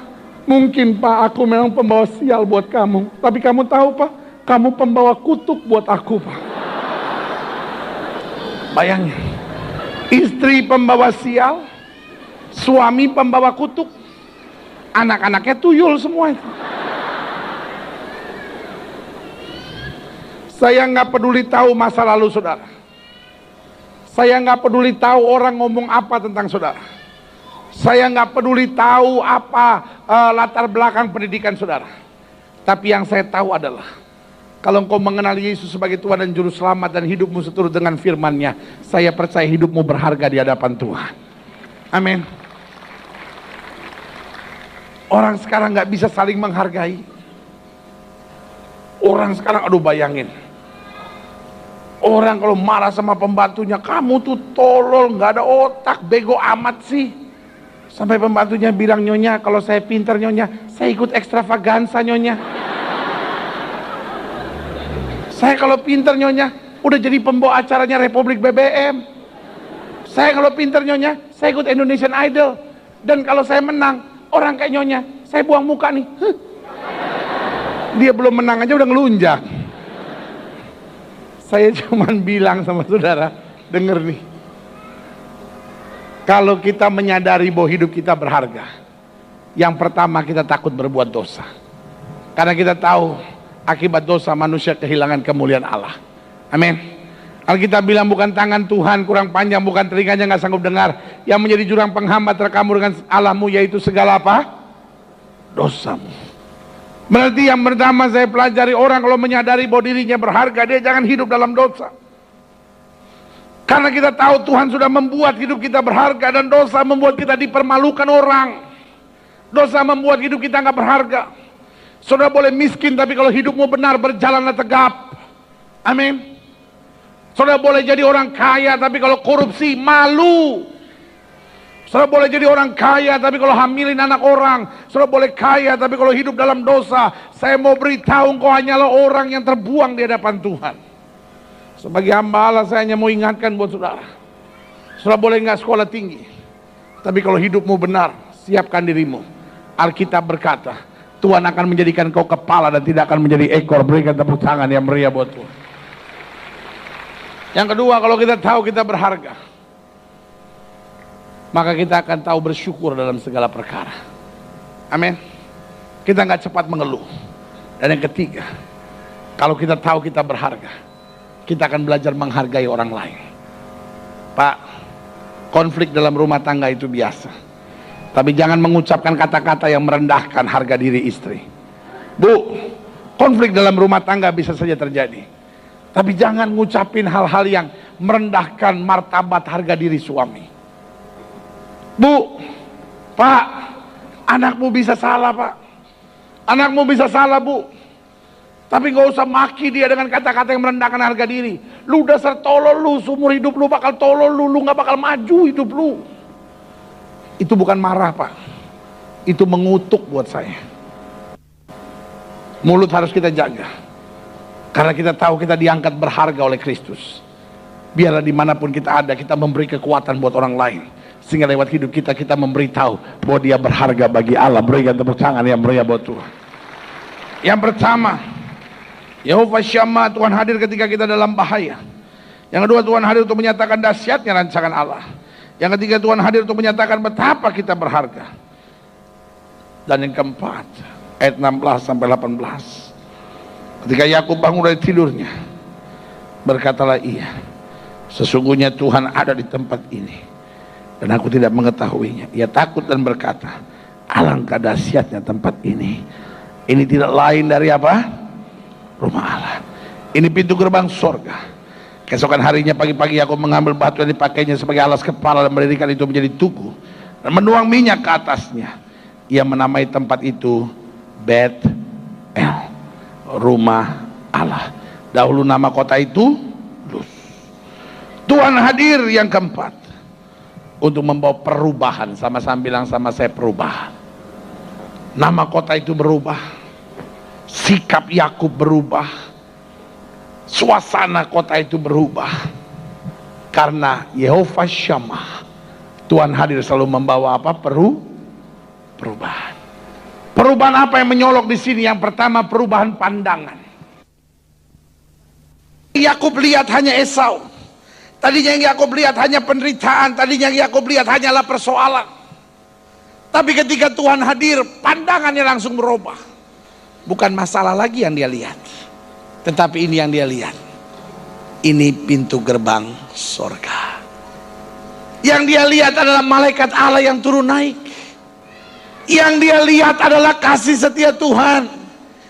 [SPEAKER 1] Mungkin Pak aku memang pembawa sial buat kamu. Tapi kamu tahu Pak, kamu pembawa kutuk buat aku Pak. Bayangin, istri pembawa sial, suami pembawa kutuk, anak-anaknya tuyul semua itu. Saya nggak peduli tahu masa lalu saudara. Saya nggak peduli tahu orang ngomong apa tentang saudara. Saya nggak peduli tahu apa latar belakang pendidikan saudara. Tapi yang saya tahu adalah, kalau engkau mengenal Yesus sebagai Tuhan dan Juru Selamat dan hidupmu seturut dengan firman-Nya, saya percaya hidupmu berharga di hadapan Tuhan. Amin. Orang sekarang nggak bisa saling menghargai. Orang sekarang, aduh bayangin. Orang kalau marah sama pembantunya, kamu tuh tolol, nggak ada otak, bego amat sih. Sampai pembantunya bilang, Nyonya, kalau saya pintar Nyonya, saya ikut ekstravaganza Nyonya. Saya kalau pintar Nyonya, udah jadi pembawa acaranya Republik BBM. Saya kalau pintar Nyonya, saya ikut Indonesian Idol. Dan kalau saya menang, orang kayak Nyonya, saya buang muka nih. Dia belum menang aja udah ngelunjak. Saya cuman bilang sama saudara, denger nih. Kalau kita menyadari bahwa hidup kita berharga, yang pertama kita takut berbuat dosa. Karena kita tahu akibat dosa manusia kehilangan kemuliaan Allah. Amin. Alkitab bilang bukan tangan Tuhan kurang panjang, bukan telinganya nggak sanggup dengar. Yang menjadi jurang penghambat antara kamu dengan Allahmu yaitu segala apa? Dosamu. Berarti yang pertama saya pelajari, orang kalau menyadari bahwa dirinya berharga, dia jangan hidup dalam dosa. Karena kita tahu Tuhan sudah membuat hidup kita berharga, dan dosa membuat kita dipermalukan orang. Dosa membuat hidup kita nggak berharga. Saudara boleh miskin, tapi kalau hidupmu benar, berjalanlah tegap. Amin. Saudara boleh jadi orang kaya, tapi kalau korupsi, malu. Saudara boleh jadi orang kaya, tapi kalau hamilin anak orang. Saudara boleh kaya, tapi kalau hidup dalam dosa. Saya mau beritahu, engkau hanyalah orang yang terbuang di hadapan Tuhan. Sebagai hamba Allah, saya hanya mau ingatkan buat saudara. Saudara boleh nggak sekolah tinggi, tapi kalau hidupmu benar, siapkan dirimu. Alkitab berkata, Tuhan akan menjadikan kau kepala dan tidak akan menjadi ekor. Berikan tepuk tangan yang meriah buat Tuhan. Yang kedua, kalau kita tahu kita berharga, maka kita akan tahu bersyukur dalam segala perkara. Amin. Kita nggak cepat mengeluh. Dan yang ketiga, kalau kita tahu kita berharga, kita akan belajar menghargai orang lain. Pak, konflik dalam rumah tangga itu biasa. Tapi jangan mengucapkan kata-kata yang merendahkan harga diri istri. Bu, konflik dalam rumah tangga bisa saja terjadi. Tapi jangan ngucapin hal-hal yang merendahkan martabat harga diri suami. Bu, Pak, anakmu bisa salah Pak. Anakmu bisa salah Bu. Tapi gak usah maki dia dengan kata-kata yang merendahkan harga diri. Lu dasar tolol lu, seumur hidup lu bakal tolol lu gak bakal maju hidup lu. Itu bukan marah Pak. Itu mengutuk buat saya. Mulut harus kita jaga. Karena kita tahu kita diangkat berharga oleh Kristus. Biarlah dimanapun kita ada, kita memberi kekuatan buat orang lain. Sehingga lewat hidup kita, kita memberitahu bahwa dia berharga bagi Allah. Berikan tepuk tangan yang meriah buat Tuhan. Yang pertama, Yehovah Shammah, Tuhan hadir ketika kita dalam bahaya. Yang kedua, Tuhan hadir untuk menyatakan dahsyatnya rancangan Allah. Yang ketiga, Tuhan hadir untuk menyatakan betapa kita berharga. Dan yang keempat, ayat 16 sampai 18. Ketika Yakub bangun dari tidurnya, berkatalah ia, sesungguhnya Tuhan ada di tempat ini dan aku tidak mengetahuinya. Ia takut dan berkata, alangkah dahsyatnya tempat ini. Ini tidak lain dari apa? Rumah Allah. Ini pintu gerbang sorga. Keesokan harinya pagi-pagi Yakub mengambil batu yang dipakainya sebagai alas kepala dan mendirikan itu menjadi tugu dan menuang minyak ke atasnya. Ia menamai tempat itu Bet El, rumah Allah. Dahulu nama kota itu Luz. Tuhan hadir yang keempat untuk membawa perubahan. Sama-sama bilang sama saya, perubahan. Nama kota itu berubah, sikap Yakub berubah, suasana kota itu berubah, karena Yehovah Shammah, Tuhan hadir selalu membawa apa? Perubahan. Perubahan apa yang menyolok di sini? Yang pertama, perubahan pandangan. Yakub lihat hanya Esau. Tadinya yang Yakub lihat hanya penderitaan, tadinya yang Yakub lihat hanyalah persoalan. Tapi ketika Tuhan hadir, pandangannya langsung berubah. Bukan masalah lagi yang dia lihat, tetapi ini yang dia lihat. Ini pintu gerbang sorga. Yang dia lihat adalah malaikat Allah yang turun naik. Yang dia lihat adalah kasih setia Tuhan.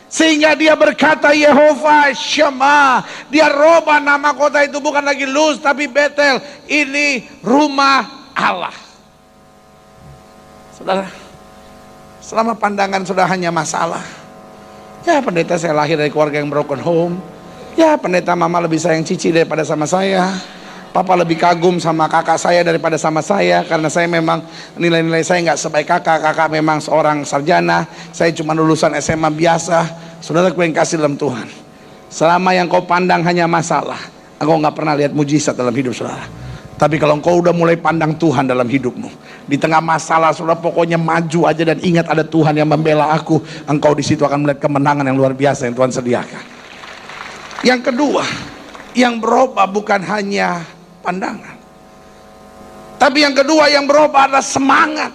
[SPEAKER 1] Sehingga dia berkata, Yehovah Shammah. Dia robah nama kota itu, bukan lagi Luz tapi Betel. Ini rumah Allah. Saudara, selama pandangan sudah hanya masalah, ya pendeta saya lahir dari keluarga yang broken home, ya pendeta mama lebih sayang cici daripada sama saya, papa lebih kagum sama kakak saya daripada sama saya, karena saya memang nilai-nilai saya nggak sebaik kakak memang seorang sarjana, saya cuma lulusan SMA biasa. Saudara yang kasih dalam Tuhan, selama yang kau pandang hanya masalah, engkau nggak pernah lihat mujizat dalam hidup saudara. Tapi kalau engkau udah mulai pandang Tuhan dalam hidupmu, di tengah masalah saudara pokoknya maju aja dan ingat ada Tuhan yang membela aku, engkau di situ akan melihat kemenangan yang luar biasa yang Tuhan sediakan. Yang kedua, yang berubah bukan hanya pandangan, tapi yang kedua yang berubah adalah semangat.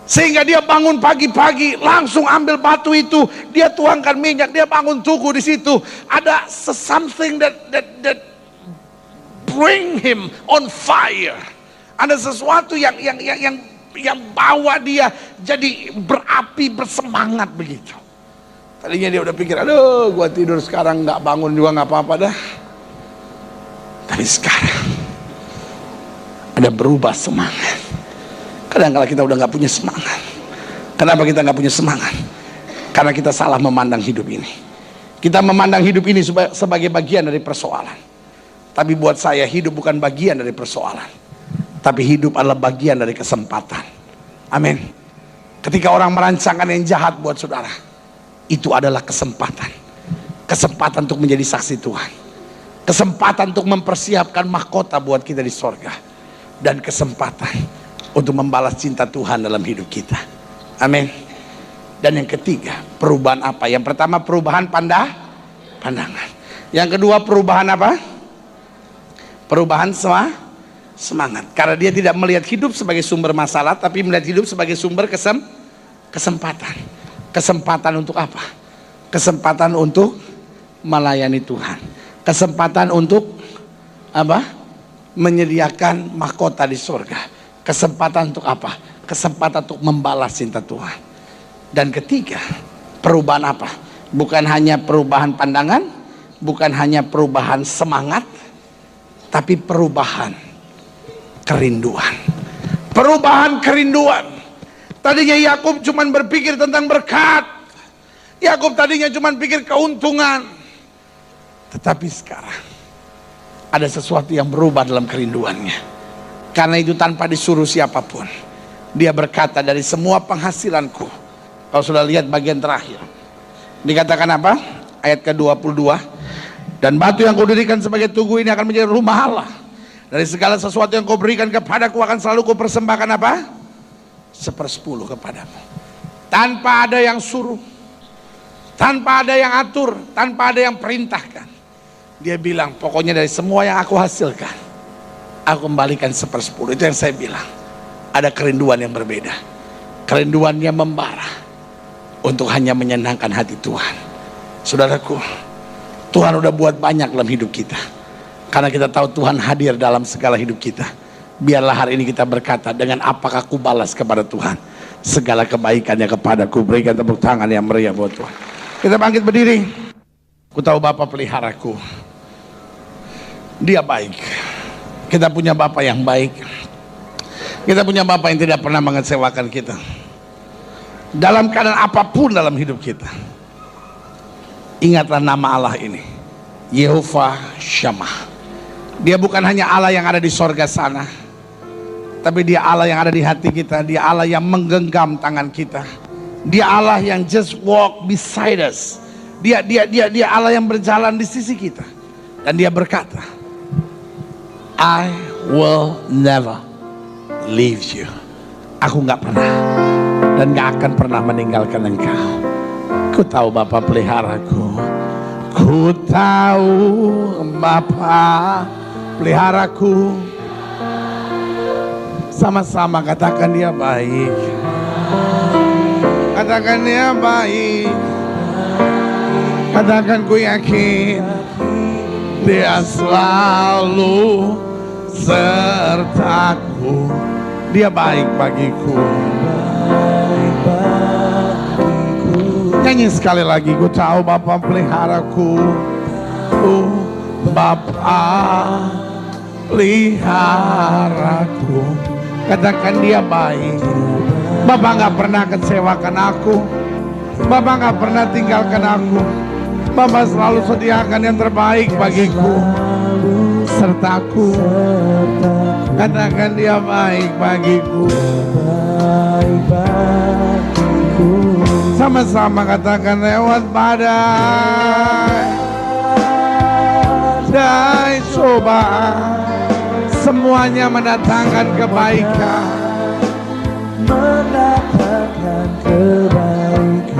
[SPEAKER 1] Sehingga dia bangun pagi-pagi, langsung ambil batu itu, dia tuangkan minyak, dia bangun tugu di situ. Ada something that bring him on fire. Ada sesuatu yang bawa dia jadi berapi, bersemangat begitu. Tadinya dia udah pikir, aduh gua tidur sekarang nggak bangun juga nggak apa-apa dah. Tapi sekarang ada berubah semangat. Kadang-kadang kita udah nggak punya semangat. Kenapa kita nggak punya semangat? Karena kita salah memandang hidup ini. Kita memandang hidup ini sebagai bagian dari persoalan. Tapi buat saya hidup bukan bagian dari persoalan, tapi hidup adalah bagian dari kesempatan. Amin. Ketika orang merancangkan yang jahat buat saudara, itu adalah kesempatan. Kesempatan untuk menjadi saksi Tuhan. Kesempatan untuk mempersiapkan mahkota buat kita di sorga. Dan kesempatan untuk membalas cinta Tuhan dalam hidup kita. Amin. Dan yang ketiga, perubahan apa? Yang pertama perubahan pandangan. Yang kedua perubahan apa? Perubahan semangat. Karena dia tidak melihat hidup sebagai sumber masalah, tapi melihat hidup sebagai sumber kesempatan. Kesempatan untuk apa? Kesempatan untuk melayani Tuhan. Kesempatan untuk apa? Menyediakan mahkota di surga. Kesempatan untuk apa? Kesempatan untuk membalas cinta Tuhan. Dan ketiga, perubahan apa? Bukan hanya perubahan pandangan, bukan hanya perubahan semangat, tapi perubahan kerinduan. Perubahan kerinduan. Tadinya Yakub cuma berpikir tentang berkat. Yakub tadinya cuma pikir keuntungan. Tetapi sekarang ada sesuatu yang berubah dalam kerinduannya. Karena itu tanpa disuruh siapapun, dia berkata, dari semua penghasilanku. Kalau sudah lihat bagian terakhir, dikatakan apa? Ayat ke-22, dan batu yang kau dirikan sebagai tugu ini akan menjadi rumah Allah. Dari segala sesuatu yang kau berikan kepadaku akan selalu kau persembahkan apa? 1/10 kepadamu. Tanpa ada yang suruh, tanpa ada yang atur, tanpa ada yang perintahkan. Dia bilang, pokoknya dari semua yang aku hasilkan, aku kembalikan 1/10. Itu yang saya bilang. Ada kerinduan yang berbeda. Kerinduannya membara untuk hanya menyenangkan hati Tuhan. Saudaraku, Tuhan udah buat banyak dalam hidup kita. Karena kita tahu Tuhan hadir dalam segala hidup kita. Biarlah hari ini kita berkata, dengan apakah aku balas kepada Tuhan segala kebaikannya kepadaku. Berikan tepuk tangan yang meriah buat Tuhan. Kita bangkit berdiri. Ku tahu Bapa peliharaku, Dia baik. Kita punya Bapa yang baik. Kita punya Bapa yang tidak pernah mengecewakan kita. dalam keadaan apapun dalam hidup kita, ingatlah nama Allah ini, Yehovah Shammah. Dia bukan hanya Allah yang ada di sorga sana, tapi dia Allah yang ada di hati kita. Dia Allah yang menggenggam tangan kita. Dia Allah yang just walk beside us. Dia Allah yang berjalan di sisi kita. Dan dia berkata, I will never leave you. Aku gak pernah dan gak akan pernah meninggalkan engkau. Ku tahu Bapa peliharaku. Ku tahu Bapa peliharaku. Sama-sama katakan dia baik. Katakan dia baik. Katakan ku yakin dia selalu sertaku. Dia baik bagiku. Nyanyi sekali lagi. Ku tahu Bapa peliharaku. Bapa peliharaku. Katakan dia baik. Bapa gak pernah kecewakan aku. Bapa gak pernah tinggalkan aku. Bapa selalu sediakan yang terbaik bagiku, sertaku. Katakan dia baik bagiku. Sama-sama katakan lewat badai cobaan, semuanya mendatangkan kebaikan.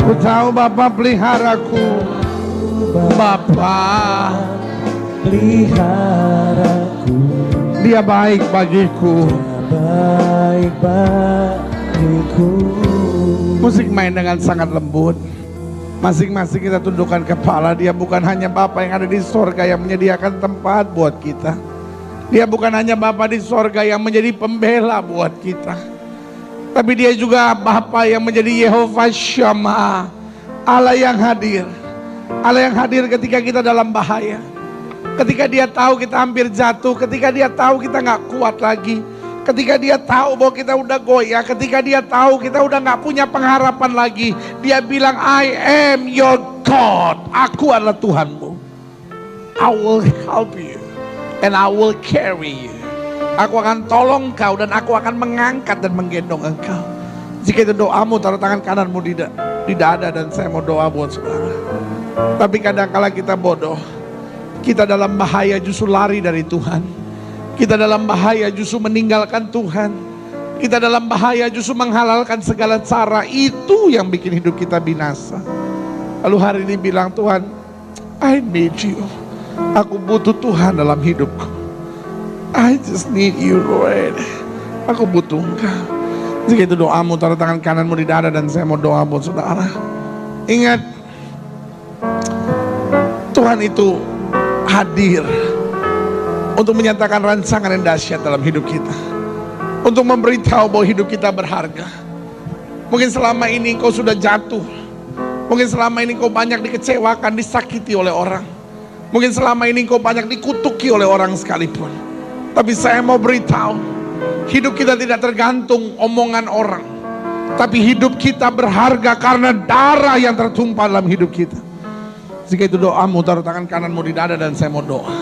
[SPEAKER 1] Ku tahu Bapa peliharaku. Bapa peliharaku. Dia baik bagiku. Baik bagiku. Musik main dengan sangat lembut. Masing-masing kita tundukkan kepala. Dia bukan hanya Bapa yang ada di sorga yang menyediakan tempat buat kita. Dia bukan hanya Bapa di sorga yang menjadi pembela buat kita, tapi dia juga Bapa yang menjadi Yehovah Shammah, Allah yang hadir. Allah yang hadir ketika kita dalam bahaya, ketika dia tahu kita hampir jatuh, ketika dia tahu kita gak kuat lagi, ketika dia tahu bahwa kita udah goyah, ketika dia tahu kita udah gak punya pengharapan lagi. Dia bilang, I am your God. Aku adalah Tuhanmu. I will help you and I will carry you. Aku akan tolong kau dan aku akan mengangkat dan menggendong engkau. Jika itu doamu, taruh tangan kananmu di dada dan saya mau doa buat saudara. Tapi kadang-kala kita bodoh. Kita dalam bahaya justru lari dari Tuhan. Kita dalam bahaya justru meninggalkan Tuhan. Kita dalam bahaya justru menghalalkan segala cara. Itu yang bikin hidup kita binasa. Lalu hari ini bilang, Tuhan, I need you. Aku butuh Tuhan dalam hidupku. I just need you, Lord. Aku butuh engkau. Jika itu doamu, taruh tangan kananmu di dada dan saya mau doa buat saudara. Ingat, Tuhan itu hadir untuk menyatakan rancangan yang dahsyat dalam hidup kita, untuk memberitahu bahwa hidup kita berharga. Mungkin selama ini engkau sudah jatuh. Mungkin selama ini engkau banyak dikecewakan, disakiti oleh orang. Mungkin selama ini engkau banyak dikutuki oleh orang sekalipun. Tapi saya mau beritahu, hidup kita tidak tergantung omongan orang, tapi hidup kita berharga karena darah yang tertumpah dalam hidup kita. Jika itu doamu, taruh tangan kananmu di dada dan saya mau doa.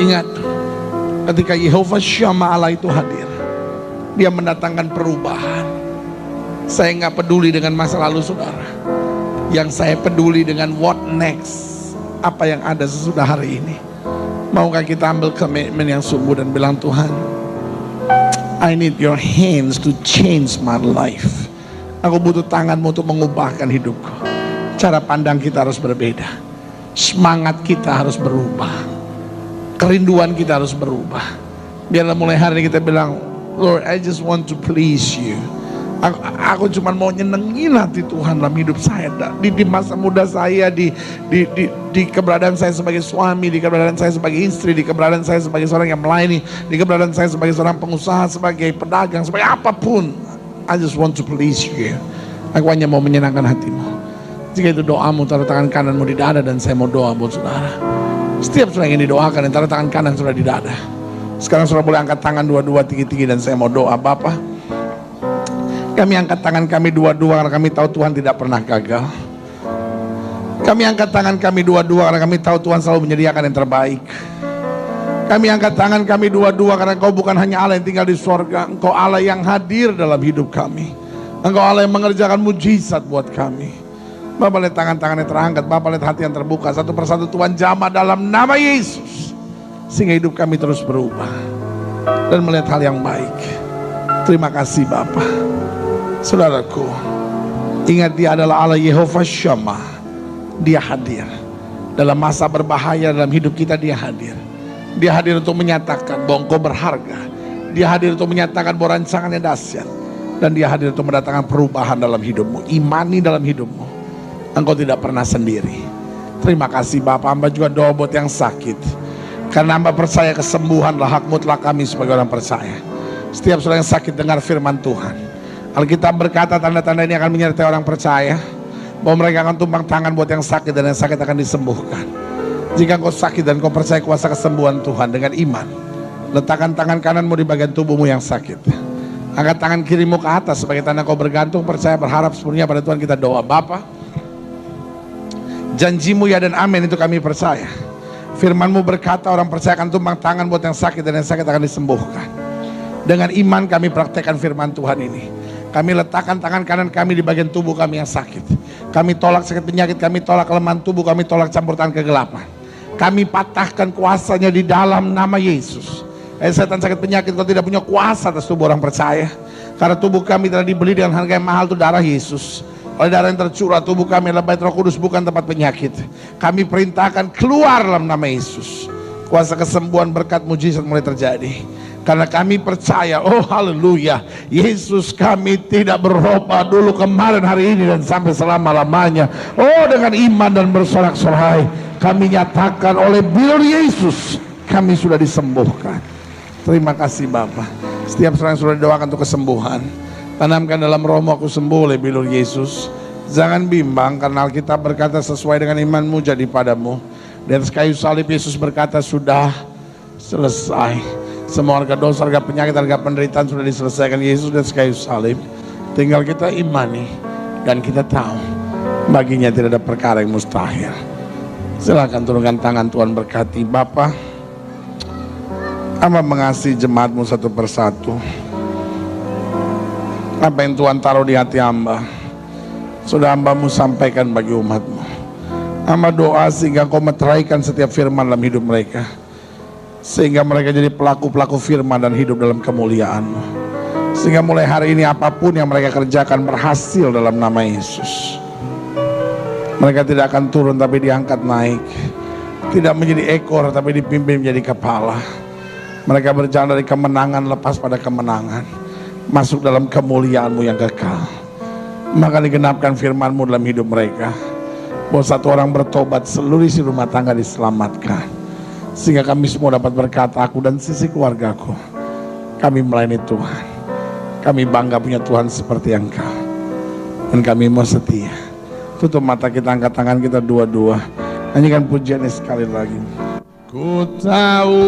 [SPEAKER 1] Ingat, ketika Yehovah Shammah Allah itu hadir, dia mendatangkan perubahan. Saya nggak peduli dengan masa lalu saudara. Yang saya peduli dengan what next, apa yang ada sesudah hari ini. Maukah kita ambil komitmen yang sungguh dan bilang, Tuhan, I need your hands to change my life. Aku butuh tanganmu untuk mengubahkan hidupku. Cara pandang kita harus berbeda. Semangat kita harus berubah. Kerinduan kita harus berubah. Biarlah mulai hari ini kita bilang, Lord, I just want to please you. Aku cuma mau nyenengin hati Tuhan dalam hidup saya, di masa muda saya, di keberadaan saya sebagai suami, di keberadaan saya sebagai istri, di keberadaan saya sebagai seorang yang melayani, di keberadaan saya sebagai seorang pengusaha, sebagai pedagang, sebagai apapun. I just want to please you. Aku hanya mau menyenangkan hatimu. Jika itu doamu, taruh tangan kananmu di dada dan saya mau doa buat saudara. Setiap saudara yang didoakan, yang taruh tangan kanan sudah di dada. Sekarang saudara boleh angkat tangan dua-dua tinggi-tinggi dan saya mau doa. Bapa, Kami angkat tangan kami dua-dua karena kami tahu Tuhan tidak pernah gagal. Kami angkat tangan kami dua-dua karena kami tahu Tuhan selalu menyediakan yang terbaik. Kami angkat tangan kami dua-dua karena Engkau bukan hanya Allah yang tinggal di sorga, Engkau Allah yang hadir dalam hidup kami. Engkau Allah yang mengerjakan mujizat buat kami. Bapak lihat tangan-tangannya terangkat, Bapak lihat hati yang terbuka, satu persatu Tuhan jamah dalam nama Yesus, sehingga hidup kami terus berubah dan melihat hal yang baik. Terima kasih Bapak. Saudaraku, ingat Dia adalah Allah Yehovah Shammah. Dia hadir dalam masa berbahaya dalam hidup kita. Dia hadir. Dia hadir untuk menyatakan bahwa Engkau berharga. Dia hadir untuk menyatakan bahwa rancangannya dahsyat. Dan Dia hadir untuk mendatangkan perubahan dalam hidupmu. Imani dalam hidupmu, Engkau tidak pernah sendiri. Terima kasih Bapak. Hamba juga doa buat yang sakit, karena hamba percaya kesembuhanlah hak mutlak kami sebagai orang percaya. Setiap saudara yang sakit dengar firman Tuhan. Alkitab berkata tanda-tanda ini akan menyertai orang percaya, bahwa mereka akan tumpang tangan buat yang sakit dan yang sakit akan disembuhkan. Jika engkau sakit dan kau percaya kuasa kesembuhan Tuhan, dengan iman letakkan tangan kananmu di bagian tubuhmu yang sakit. Angkat tangan kirimu ke atas sebagai tanda kau bergantung, percaya, berharap sepenuhnya pada Tuhan. Kita doa. Bapa, janjimu ya dan amin itu kami percaya. Firmanmu berkata orang percaya akan tumpang tangan buat yang sakit dan yang sakit akan disembuhkan. Dengan iman kami praktekkan firman Tuhan ini. Kami letakkan tangan kanan kami di bagian tubuh kami yang sakit. Kami tolak sakit penyakit, kami tolak kelemahan tubuh, kami tolak campur tangan kegelapan. Kami patahkan kuasanya di dalam nama Yesus. Setan sakit penyakit kau tidak punya kuasa atas tubuh orang percaya. Karena tubuh kami telah dibeli dengan harga yang mahal, itu darah Yesus. Oleh darah yang tercurah tubuh kami adalah bait Roh Kudus, bukan tempat penyakit. Kami perintahkan keluar dalam nama Yesus. Kuasa kesembuhan, berkat, mujizat mulai terjadi. Karena kami percaya, oh haleluya, Yesus kami tidak berubah dulu, kemarin, hari ini, dan sampai selama-lamanya. Oh, dengan iman dan bersorak-sorai kami nyatakan oleh bilur Yesus kami sudah disembuhkan. Terima kasih Bapak. Setiap orang yang sudah didoakan untuk kesembuhan, tanamkan dalam rohmu, aku sembuh oleh bilur Yesus. Jangan bimbang, karena Alkitab berkata sesuai dengan imanmu jadi padamu. Di atas kayu salib Yesus berkata sudah selesai. Semua harga dosa, harga penyakit, harga penderitaan sudah diselesaikan Yesus di atas kayu salib. Tinggal kita imani dan kita tahu baginya tidak ada perkara yang mustahil. Silakan turunkan tangan, Tuhan berkati. Bapa, hamba mengasihi jemaatmu satu persatu. Apa yang Tuhan taruh di hati hamba sudah hambamu sampaikan bagi umatmu. Hamba doa sehingga kau meteraikan setiap firman dalam hidup mereka, sehingga mereka jadi pelaku-pelaku firman dan hidup dalam kemuliaan-Mu. Sehingga mulai hari ini apapun yang mereka kerjakan berhasil dalam nama Yesus. Mereka tidak akan turun tapi diangkat naik. Tidak menjadi ekor tapi dipimpin menjadi kepala. Mereka berjalan dari kemenangan lepas pada kemenangan, masuk dalam kemuliaan-Mu yang kekal. Maka digenapkan firman-Mu dalam hidup mereka, bahwa satu orang bertobat, seluruh isi rumah tangga diselamatkan. Sehingga kami semua dapat berkata, aku dan sisi keluargaku, kami melayani Tuhan. Kami bangga punya Tuhan seperti Engkau. Dan kami mau setia. Tutup mata kita, angkat tangan kita dua-dua. Nyanyikan pujian ini sekali lagi. Ku tahu